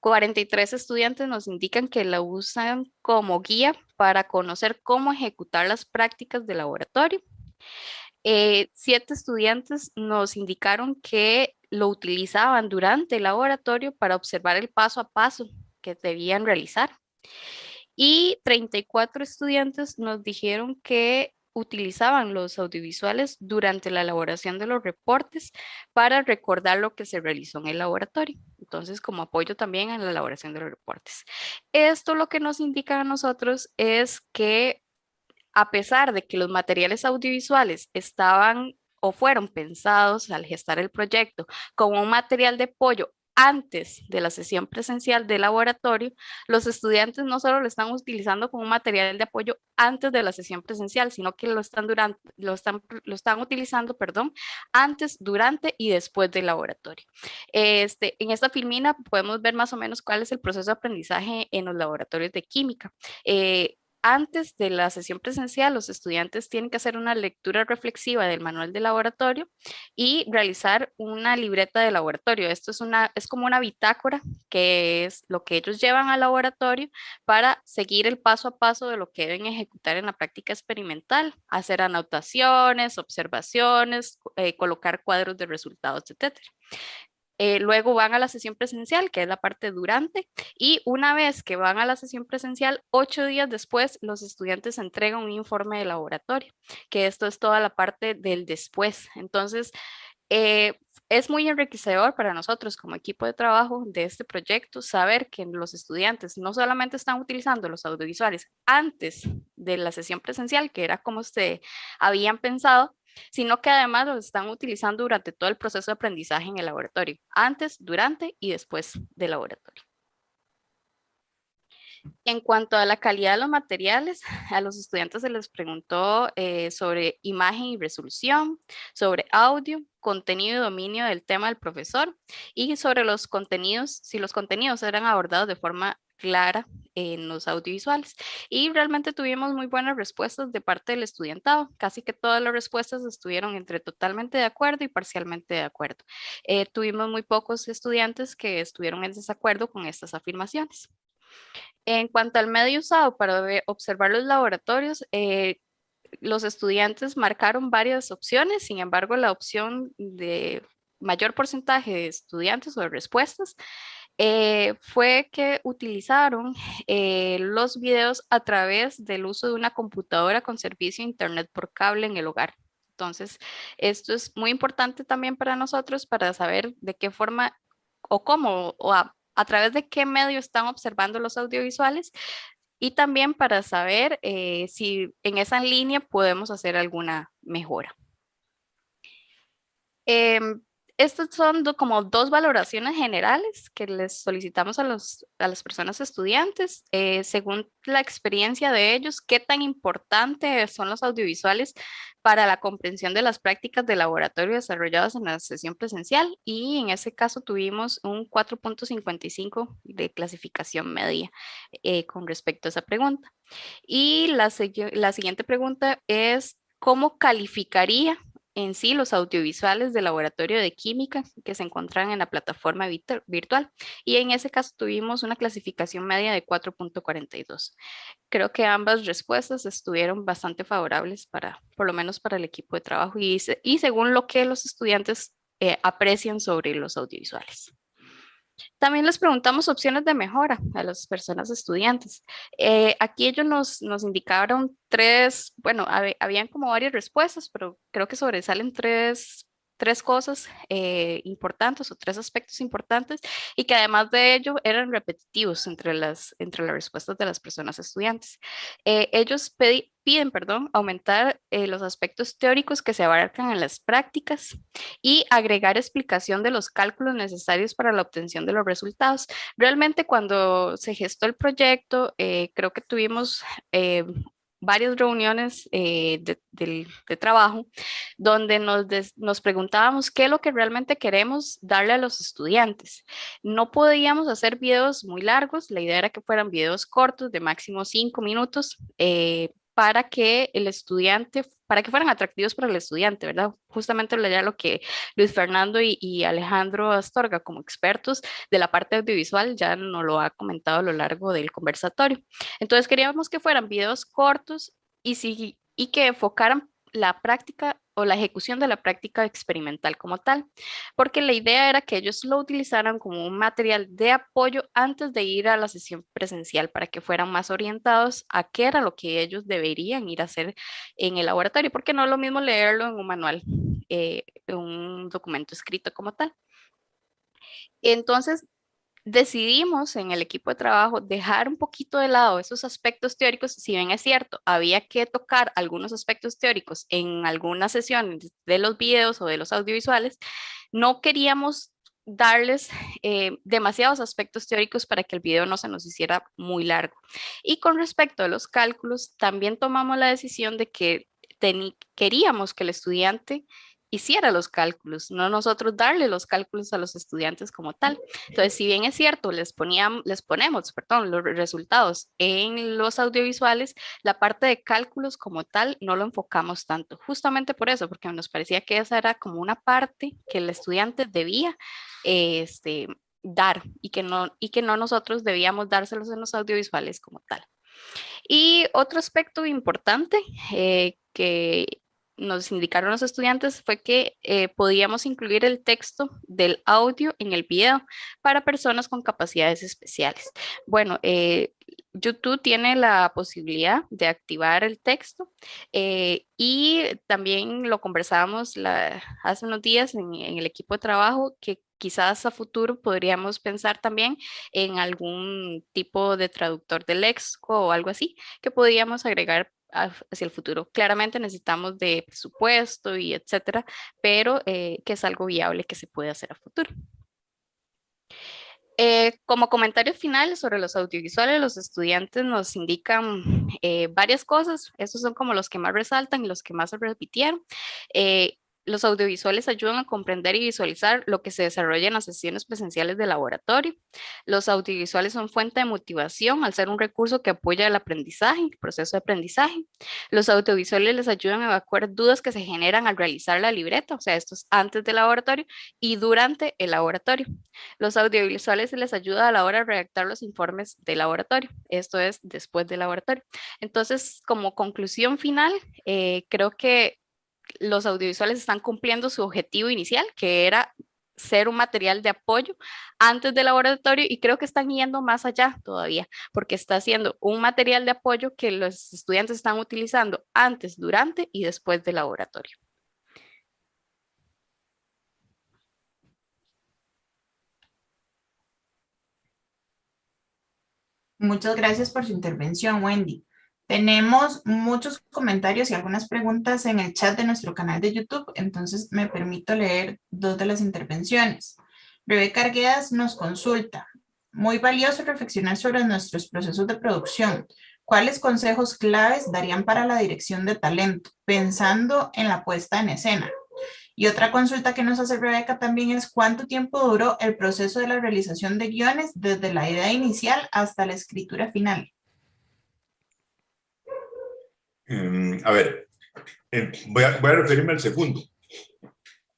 43 estudiantes nos indican que la usan como guía para conocer cómo ejecutar las prácticas de laboratorio. 7 estudiantes nos indicaron que lo utilizaban durante el laboratorio para observar el paso a paso que debían realizar. Y 34 estudiantes nos dijeron que utilizaban los audiovisuales durante la elaboración de los reportes para recordar lo que se realizó en el laboratorio. Entonces, como apoyo también en la elaboración de los reportes. Esto lo que nos indica a nosotros es que a pesar de que los materiales audiovisuales estaban o fueron pensados al gestar el proyecto como un material de apoyo antes de la sesión presencial de laboratorio, los estudiantes no solo lo están utilizando como un material de apoyo antes de la sesión presencial, sino que lo están utilizando, antes, durante y después del laboratorio. En esta filmina podemos ver más o menos cuál es el proceso de aprendizaje en los laboratorios de química. Antes de la sesión presencial, los estudiantes tienen que hacer una lectura reflexiva del manual de laboratorio y realizar una libreta de laboratorio. Esto es como una bitácora, que es lo que ellos llevan al laboratorio para seguir el paso a paso de lo que deben ejecutar en la práctica experimental, hacer anotaciones, observaciones, colocar cuadros de resultados, etc. Luego van a la sesión presencial, que es la parte durante, y una vez que van a la sesión presencial, 8 días después, los estudiantes entregan un informe de laboratorio, que esto es toda la parte del después. Entonces, Es muy enriquecedor para nosotros como equipo de trabajo de este proyecto saber que los estudiantes no solamente están utilizando los audiovisuales antes de la sesión presencial, que era como se habían pensado, sino que además los están utilizando durante todo el proceso de aprendizaje en el laboratorio, antes, durante y después del laboratorio. En cuanto a la calidad de los materiales, a los estudiantes se les preguntó sobre imagen y resolución, sobre audio, contenido y dominio del tema del profesor y sobre los contenidos, si los contenidos eran abordados de forma clara en los audiovisuales. Y realmente tuvimos muy buenas respuestas de parte del estudiantado. Casi que todas las respuestas estuvieron entre totalmente de acuerdo y parcialmente de acuerdo. Tuvimos muy pocos estudiantes que estuvieron en desacuerdo con estas afirmaciones. En cuanto al medio usado para observar los laboratorios, los estudiantes marcaron varias opciones, sin embargo, la opción de mayor porcentaje de estudiantes o de respuestas fue que utilizaron los videos a través del uso de una computadora con servicio de internet por cable en el hogar. Entonces, esto es muy importante también para nosotros para saber de qué forma o cómo o a través de qué medio están observando los audiovisuales y también para saber si en esa línea podemos hacer alguna mejora. Estas son como dos valoraciones generales que les solicitamos a las personas estudiantes, según la experiencia de ellos, qué tan importantes son los audiovisuales para la comprensión de las prácticas de laboratorio desarrolladas en la sesión presencial, y en ese caso tuvimos un 4.55 de clasificación media con respecto a esa pregunta. Y la siguiente pregunta es, ¿cómo calificaría en sí los audiovisuales del laboratorio de química que se encuentran en la plataforma virtual? Y en ese caso tuvimos una clasificación media de 4.42. Creo que ambas respuestas estuvieron bastante favorables por lo menos para el equipo de trabajo y según lo que los estudiantes aprecian sobre los audiovisuales. También les preguntamos opciones de mejora a las personas estudiantes. Aquí ellos nos indicaron tres, bueno, habían como varias respuestas, pero creo que sobresalen tres cosas importantes o tres aspectos importantes y que además de ello eran repetitivos entre las respuestas de las personas estudiantes. Ellos piden, aumentar los aspectos teóricos que se abarcan en las prácticas y agregar explicación de los cálculos necesarios para la obtención de los resultados. Realmente cuando se gestó el proyecto, creo que tuvimos varias reuniones de trabajo donde nos preguntábamos qué es lo que realmente queremos darle a los estudiantes. No podíamos hacer videos muy largos, la idea era que fueran videos cortos de máximo 5 minutos para que el estudiante, para que fueran atractivos para el estudiante, ¿verdad? Justamente lo que Luis Fernando y Alejandro Astorga, como expertos de la parte audiovisual, ya nos lo ha comentado a lo largo del conversatorio. Entonces queríamos que fueran videos cortos y que enfocaran la práctica o la ejecución de la práctica experimental como tal, porque la idea era que ellos lo utilizaran como un material de apoyo antes de ir a la sesión presencial para que fueran más orientados a qué era lo que ellos deberían ir a hacer en el laboratorio, porque no es lo mismo leerlo en un manual, en un documento escrito como tal. Entonces, decidimos en el equipo de trabajo dejar un poquito de lado esos aspectos teóricos, si bien es cierto, había que tocar algunos aspectos teóricos en algunas sesiones de los videos o de los audiovisuales, no queríamos darles demasiados aspectos teóricos para que el video no se nos hiciera muy largo. Y con respecto a los cálculos, también tomamos la decisión de que queríamos que el estudiante hiciera los cálculos, no nosotros darle los cálculos a los estudiantes como tal. Entonces, si bien es cierto, les ponemos los resultados en los audiovisuales, la parte de cálculos como tal no lo enfocamos tanto, justamente por eso, porque nos parecía que esa era como una parte que el estudiante debía dar y que no nosotros debíamos dárselos en los audiovisuales como tal. Y otro aspecto importante que nos indicaron los estudiantes fue que podíamos incluir el texto del audio en el video para personas con capacidades especiales. Bueno, YouTube tiene la posibilidad de activar el texto y también lo conversábamos hace unos días en el equipo de trabajo que quizás a futuro podríamos pensar también en algún tipo de traductor de léxico o algo así que podríamos agregar hacia el futuro. Claramente necesitamos de presupuesto y etcétera, pero que es algo viable que se puede hacer a futuro. Como comentario final sobre los audiovisuales, los estudiantes nos indican varias cosas. Estos son como los que más resaltan y los que más se repitieron. Los audiovisuales ayudan a comprender y visualizar lo que se desarrolla en las sesiones presenciales de laboratorio. Los audiovisuales son fuente de motivación al ser un recurso que apoya el aprendizaje, el proceso de aprendizaje. Los audiovisuales les ayudan a evacuar dudas que se generan al realizar la libreta, o sea, esto es antes del laboratorio y durante el laboratorio. Los audiovisuales les ayuda a la hora de redactar los informes de laboratorio, esto es después del laboratorio. Entonces, como conclusión final, creo que los audiovisuales están cumpliendo su objetivo inicial, que era ser un material de apoyo antes del laboratorio y creo que están yendo más allá todavía, porque está siendo un material de apoyo que los estudiantes están utilizando antes, durante y después del laboratorio. Muchas gracias por su intervención, Wendy. Tenemos muchos comentarios y algunas preguntas en el chat de nuestro canal de YouTube, entonces me permito leer dos de las intervenciones. Rebeca Arguedas nos consulta: muy valioso reflexionar sobre nuestros procesos de producción. ¿Cuáles consejos claves darían para la dirección de talento, pensando en la puesta en escena? Y otra consulta que nos hace Rebeca también es: ¿cuánto tiempo duró el proceso de la realización de guiones desde la idea inicial hasta la escritura final? A ver, voy a referirme al segundo.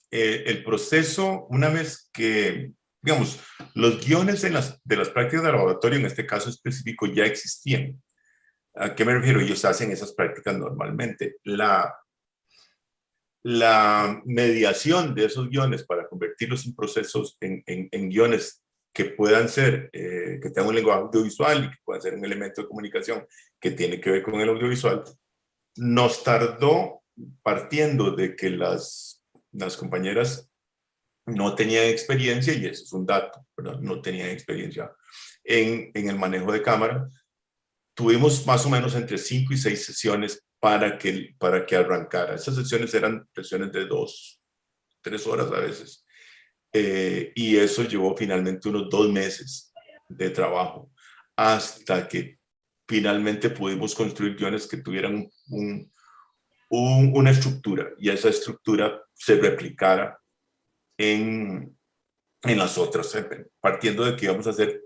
El proceso, una vez que, digamos, los guiones de las prácticas de laboratorio, en este caso específico, ya existían. ¿A qué me refiero? Ellos hacen esas prácticas normalmente. La mediación de esos guiones para convertirlos en procesos, en guiones que puedan ser, que tengan un lenguaje audiovisual y que puedan ser un elemento de comunicación que tiene que ver con el audiovisual, nos tardó, partiendo de que las compañeras no tenían experiencia, y eso es un dato, ¿verdad? No tenían experiencia en el manejo de cámara. Tuvimos más o menos entre 5 y 6 sesiones para que arrancara. Esas sesiones eran sesiones de 2, 3 horas a veces. Y eso llevó finalmente unos 2 meses de trabajo, hasta que finalmente pudimos construir guiones que tuvieran una estructura, y esa estructura se replicara en las otras, partiendo de que íbamos a hacer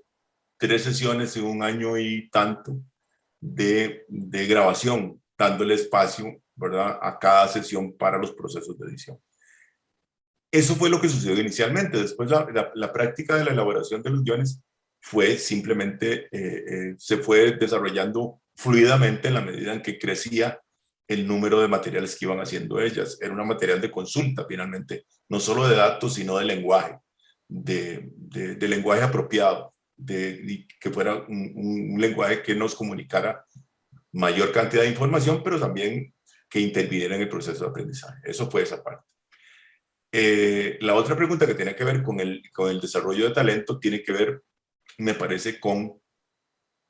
3 sesiones en un año y tanto de grabación, dándole espacio, ¿verdad?, a cada sesión para los procesos de edición. Eso fue lo que sucedió inicialmente. Después la práctica de la elaboración de los guiones fue simplemente, se fue desarrollando fluidamente en la medida en que crecía el número de materiales que iban haciendo ellas. Era un material de consulta finalmente, no solo de datos, sino de lenguaje, de lenguaje apropiado, que fuera un lenguaje que nos comunicara mayor cantidad de información, pero también que interviniera en el proceso de aprendizaje. Eso fue esa parte. La otra pregunta que tiene que ver con el desarrollo de talento tiene que ver, me parece, con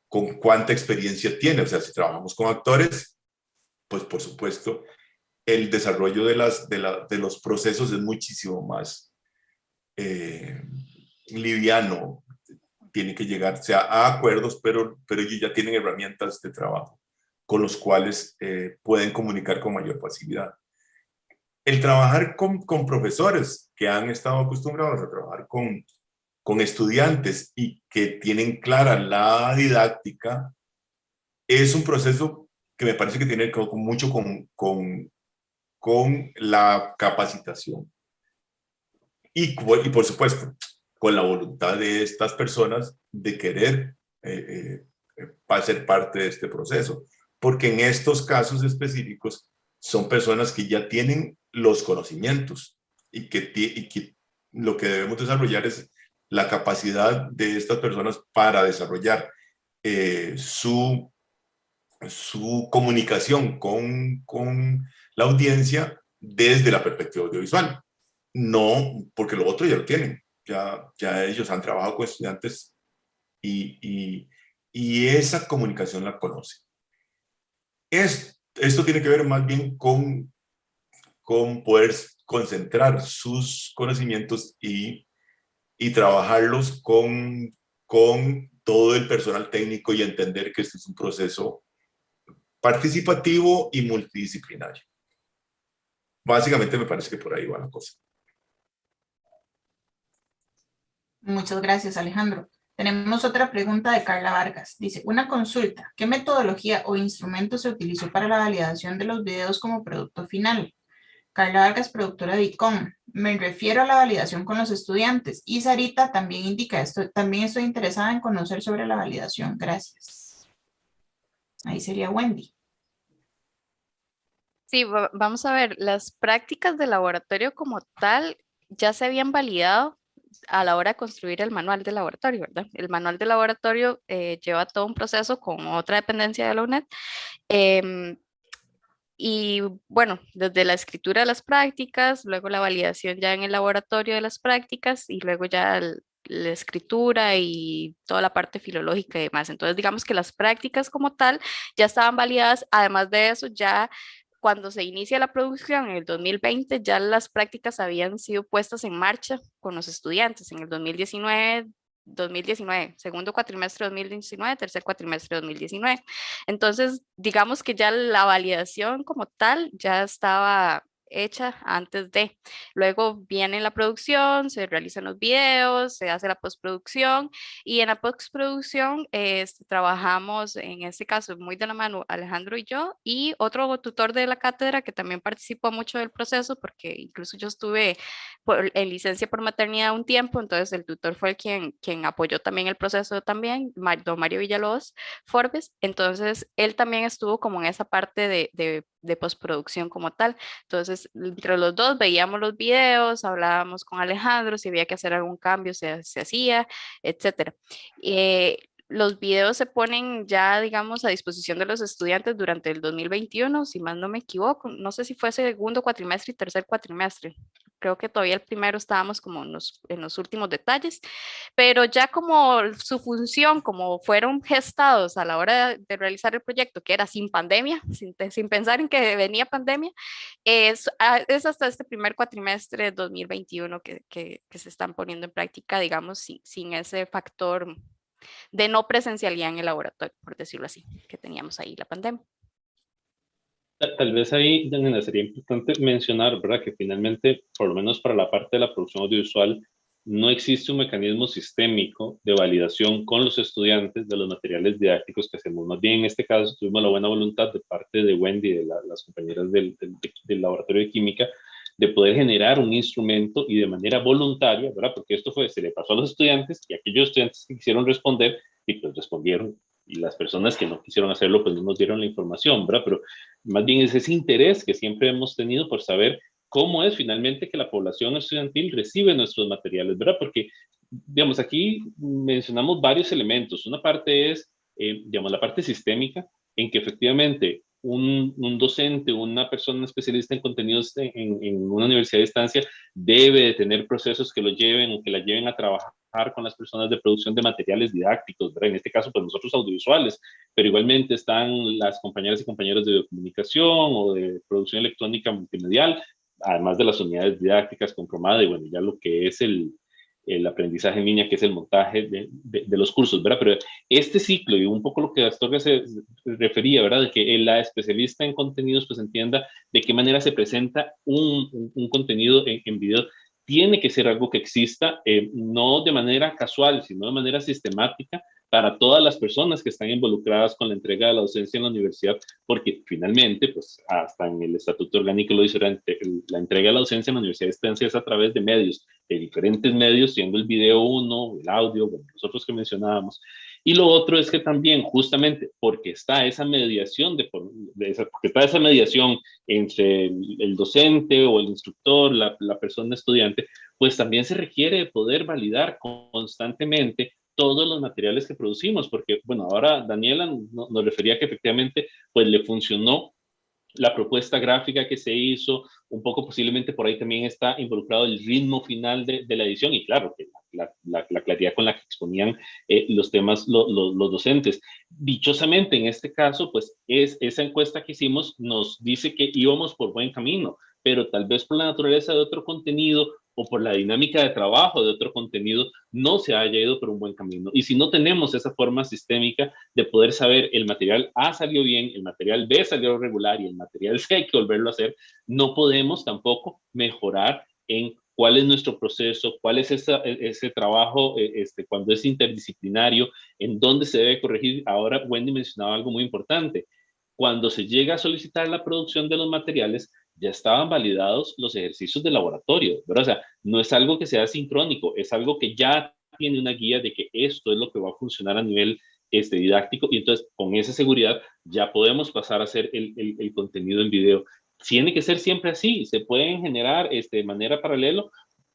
cuánta experiencia tiene. O sea, si trabajamos con actores, pues por supuesto el desarrollo de los procesos es muchísimo más liviano. Tiene que llegarse a acuerdos, pero ellos ya tienen herramientas de trabajo con los cuales pueden comunicar con mayor facilidad. El trabajar con profesores que han estado acostumbrados a trabajar con estudiantes y que tienen clara la didáctica, es un proceso que me parece que tiene que ver mucho con la capacitación. Y por supuesto, con la voluntad de estas personas de querer ser parte de este proceso. Porque en estos casos específicos son personas que ya tienen los conocimientos y que lo que debemos desarrollar es la capacidad de estas personas para desarrollar su comunicación con la audiencia desde la perspectiva audiovisual. No, porque lo otro ya lo tienen. Ya ellos han trabajado con estudiantes y esa comunicación la conocen. Esto tiene que ver más bien con poder concentrar sus conocimientos y trabajarlos con todo el personal técnico y entender que este es un proceso participativo y multidisciplinario. Básicamente me parece que por ahí va la cosa. Muchas gracias, Alejandro. Tenemos otra pregunta de Carla Vargas. Dice, una consulta. ¿Qué metodología o instrumento se utilizó para la validación de los videos como producto final? Carla Vargas, productora de ICOM. Me refiero a la validación con los estudiantes. Y Sarita también indica esto. También estoy interesada en conocer sobre la validación. Gracias. Ahí sería Wendy. Sí, vamos a ver, las prácticas de laboratorio como tal ya se habían validado a la hora de construir el manual de laboratorio, ¿verdad? El manual de laboratorio lleva todo un proceso con otra dependencia de la UNED. Y bueno, desde la escritura de las prácticas, luego la validación ya en el laboratorio de las prácticas y luego ya la escritura y toda la parte filológica y demás. Entonces, digamos que las prácticas como tal ya estaban validadas. Además de eso, ya cuando se inicia la producción en el 2020, ya las prácticas habían sido puestas en marcha con los estudiantes en el 2019, segundo cuatrimestre 2019, tercer cuatrimestre 2019. Entonces, digamos que ya la validación como tal ya estaba hecha antes de. Luego viene la producción, se realizan los videos, se hace la postproducción y en la postproducción trabajamos, en este caso, muy de la mano Alejandro y yo y otro tutor de la cátedra que también participó mucho del proceso porque incluso yo estuve en licencia por maternidad un tiempo, entonces el tutor fue quien apoyó también el proceso también, don Mario Villalobos Forbes, entonces él también estuvo como en esa parte de postproducción como tal. Entonces, entre los dos veíamos los videos, hablábamos con Alejandro, si había que hacer algún cambio, se hacía, etcétera. Los videos se ponen ya, digamos, a disposición de los estudiantes durante el 2021, si más no me equivoco. No sé si fue segundo cuatrimestre y tercer cuatrimestre. Creo que todavía el primero estábamos como en los últimos detalles, pero ya como su función, como fueron gestados a la hora de realizar el proyecto, que era sin pandemia, sin pensar en que venía pandemia, es hasta este primer cuatrimestre de 2021 que se están poniendo en práctica, digamos, sin ese factor de no presencialidad en el laboratorio, por decirlo así, que teníamos ahí la pandemia. Tal vez ahí, Daniela, sería importante mencionar, ¿verdad?, que finalmente, por lo menos para la parte de la producción audiovisual, no existe un mecanismo sistémico de validación con los estudiantes de los materiales didácticos que hacemos. Más bien, en este caso, tuvimos la buena voluntad de parte de Wendy y de las compañeras del laboratorio de química de poder generar un instrumento y de manera voluntaria, ¿verdad? Porque esto se le pasó a los estudiantes y aquellos estudiantes que quisieron responder, y pues respondieron, y las personas que no quisieron hacerlo, pues no nos dieron la información, ¿verdad? Pero más bien es ese interés que siempre hemos tenido por saber cómo es finalmente que la población estudiantil recibe nuestros materiales, ¿verdad? Porque, digamos, aquí mencionamos varios elementos. Una parte es, digamos, la parte sistémica, en que efectivamente un docente, una persona especialista en contenidos en una universidad de distancia debe de tener procesos que lo lleven o que la lleven a trabajar con las personas de producción de materiales didácticos, ¿verdad? En este caso, pues nosotros audiovisuales, pero igualmente están las compañeras y compañeros de biocomunicación o de producción electrónica multimedial, además de las unidades didácticas con Promada y bueno, ya lo que es el aprendizaje en línea, que es el montaje de los cursos, ¿verdad? Pero este ciclo y un poco lo que Astorga se refería, ¿verdad? De que la especialista en contenidos pues entienda de qué manera se presenta un contenido en video, tiene que ser algo que exista, no de manera casual, sino de manera sistemática para todas las personas que están involucradas con la entrega de la docencia en la universidad, porque finalmente, pues hasta en el estatuto orgánico lo dice, la entrega de la docencia en la universidad de distancia es a través de medios, de diferentes medios, siendo el video uno, el audio, bueno, los otros que mencionábamos. Y lo otro es que también, justamente, porque está esa mediación, porque está esa mediación entre el docente o el instructor, la persona estudiante, pues también se requiere poder validar constantemente todos los materiales que producimos, porque, bueno, ahora Daniela nos refería que efectivamente, pues le funcionó la propuesta gráfica que se hizo, un poco posiblemente por ahí también está involucrado el ritmo final de la edición y claro, que la claridad con la que exponían los temas los docentes. Dichosamente, en este caso, pues esa encuesta que hicimos nos dice que íbamos por buen camino, pero tal vez por la naturaleza de otro contenido o por la dinámica de trabajo de otro contenido, no se haya ido por un buen camino. Y si no tenemos esa forma sistémica de poder saber el material A salió bien, el material B salió regular y el material C hay que volverlo a hacer, no podemos tampoco mejorar en cuál es nuestro proceso, cuál es ese trabajo cuando es interdisciplinario, en dónde se debe corregir. Ahora Wendy mencionaba algo muy importante. Cuando se llega a solicitar la producción de los materiales, ya estaban validados los ejercicios de laboratorio, ¿verdad? O sea, no es algo que sea sincrónico, es algo que ya tiene una guía de que esto es lo que va a funcionar a nivel didáctico y entonces con esa seguridad ya podemos pasar a hacer el contenido en video. Tiene que ser siempre así, se pueden generar de manera paralela,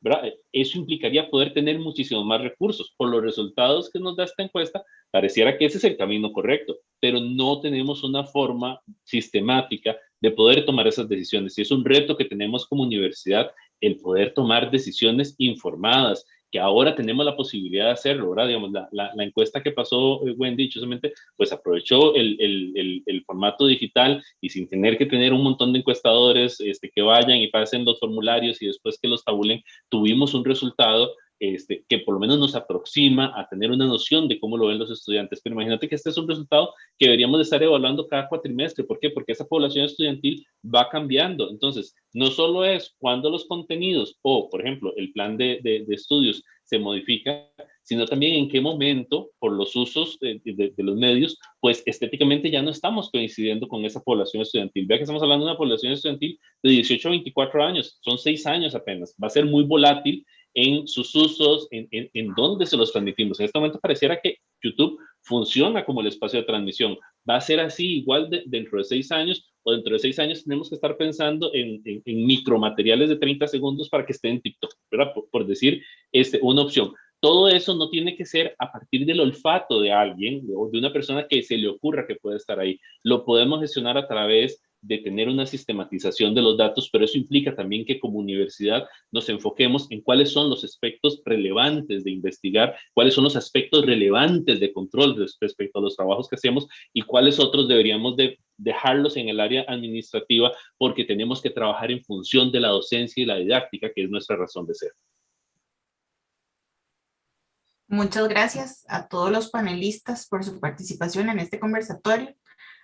¿verdad? Eso implicaría poder tener muchísimos más recursos. Por los resultados que nos da esta encuesta, pareciera que ese es el camino correcto, pero no tenemos una forma sistemática de poder tomar esas decisiones. Y es un reto que tenemos como universidad, el poder tomar decisiones informadas, que ahora tenemos la posibilidad de hacerlo, ¿verdad? Digamos, la encuesta que pasó Wendy, dichosamente, pues aprovechó el formato digital y sin tener que tener un montón de encuestadores que vayan y pasen los formularios y después que los tabulen, tuvimos un resultado que por lo menos nos aproxima a tener una noción de cómo lo ven los estudiantes. Pero imagínate que este es un resultado que deberíamos de estar evaluando cada cuatrimestre. ¿Por qué? Porque esa población estudiantil va cambiando. Entonces, no solo es cuando los contenidos o, por ejemplo, el plan de estudios se modifica, sino también en qué momento, por los usos de los medios, pues estéticamente ya no estamos coincidiendo con esa población estudiantil. Vea que estamos hablando de una población estudiantil de 18 a 24 años, son 6 años apenas. Va a ser muy volátil en sus usos, en dónde se los transmitimos. En este momento pareciera que YouTube funciona como el espacio de transmisión. Va a ser así igual dentro de 6 años o dentro de 6 años tenemos que estar pensando en micromateriales de 30 segundos para que esté en TikTok, ¿verdad? Por decir una opción. Todo eso no tiene que ser a partir del olfato de alguien o de una persona que se le ocurra que puede estar ahí. Lo podemos gestionar a través de tener una sistematización de los datos, pero eso implica también que como universidad nos enfoquemos en cuáles son los aspectos relevantes de investigar, cuáles son los aspectos relevantes de control respecto a los trabajos que hacemos y cuáles otros deberíamos de dejarlos en el área administrativa porque tenemos que trabajar en función de la docencia y la didáctica, que es nuestra razón de ser. Muchas gracias a todos los panelistas por su participación en este conversatorio.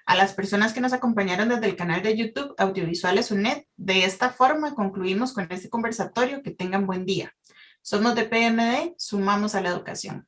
A las personas que nos acompañaron desde el canal de YouTube Audiovisuales UNED. De esta forma concluimos con este conversatorio. Que tengan buen día. Somos de PMD, sumamos a la educación.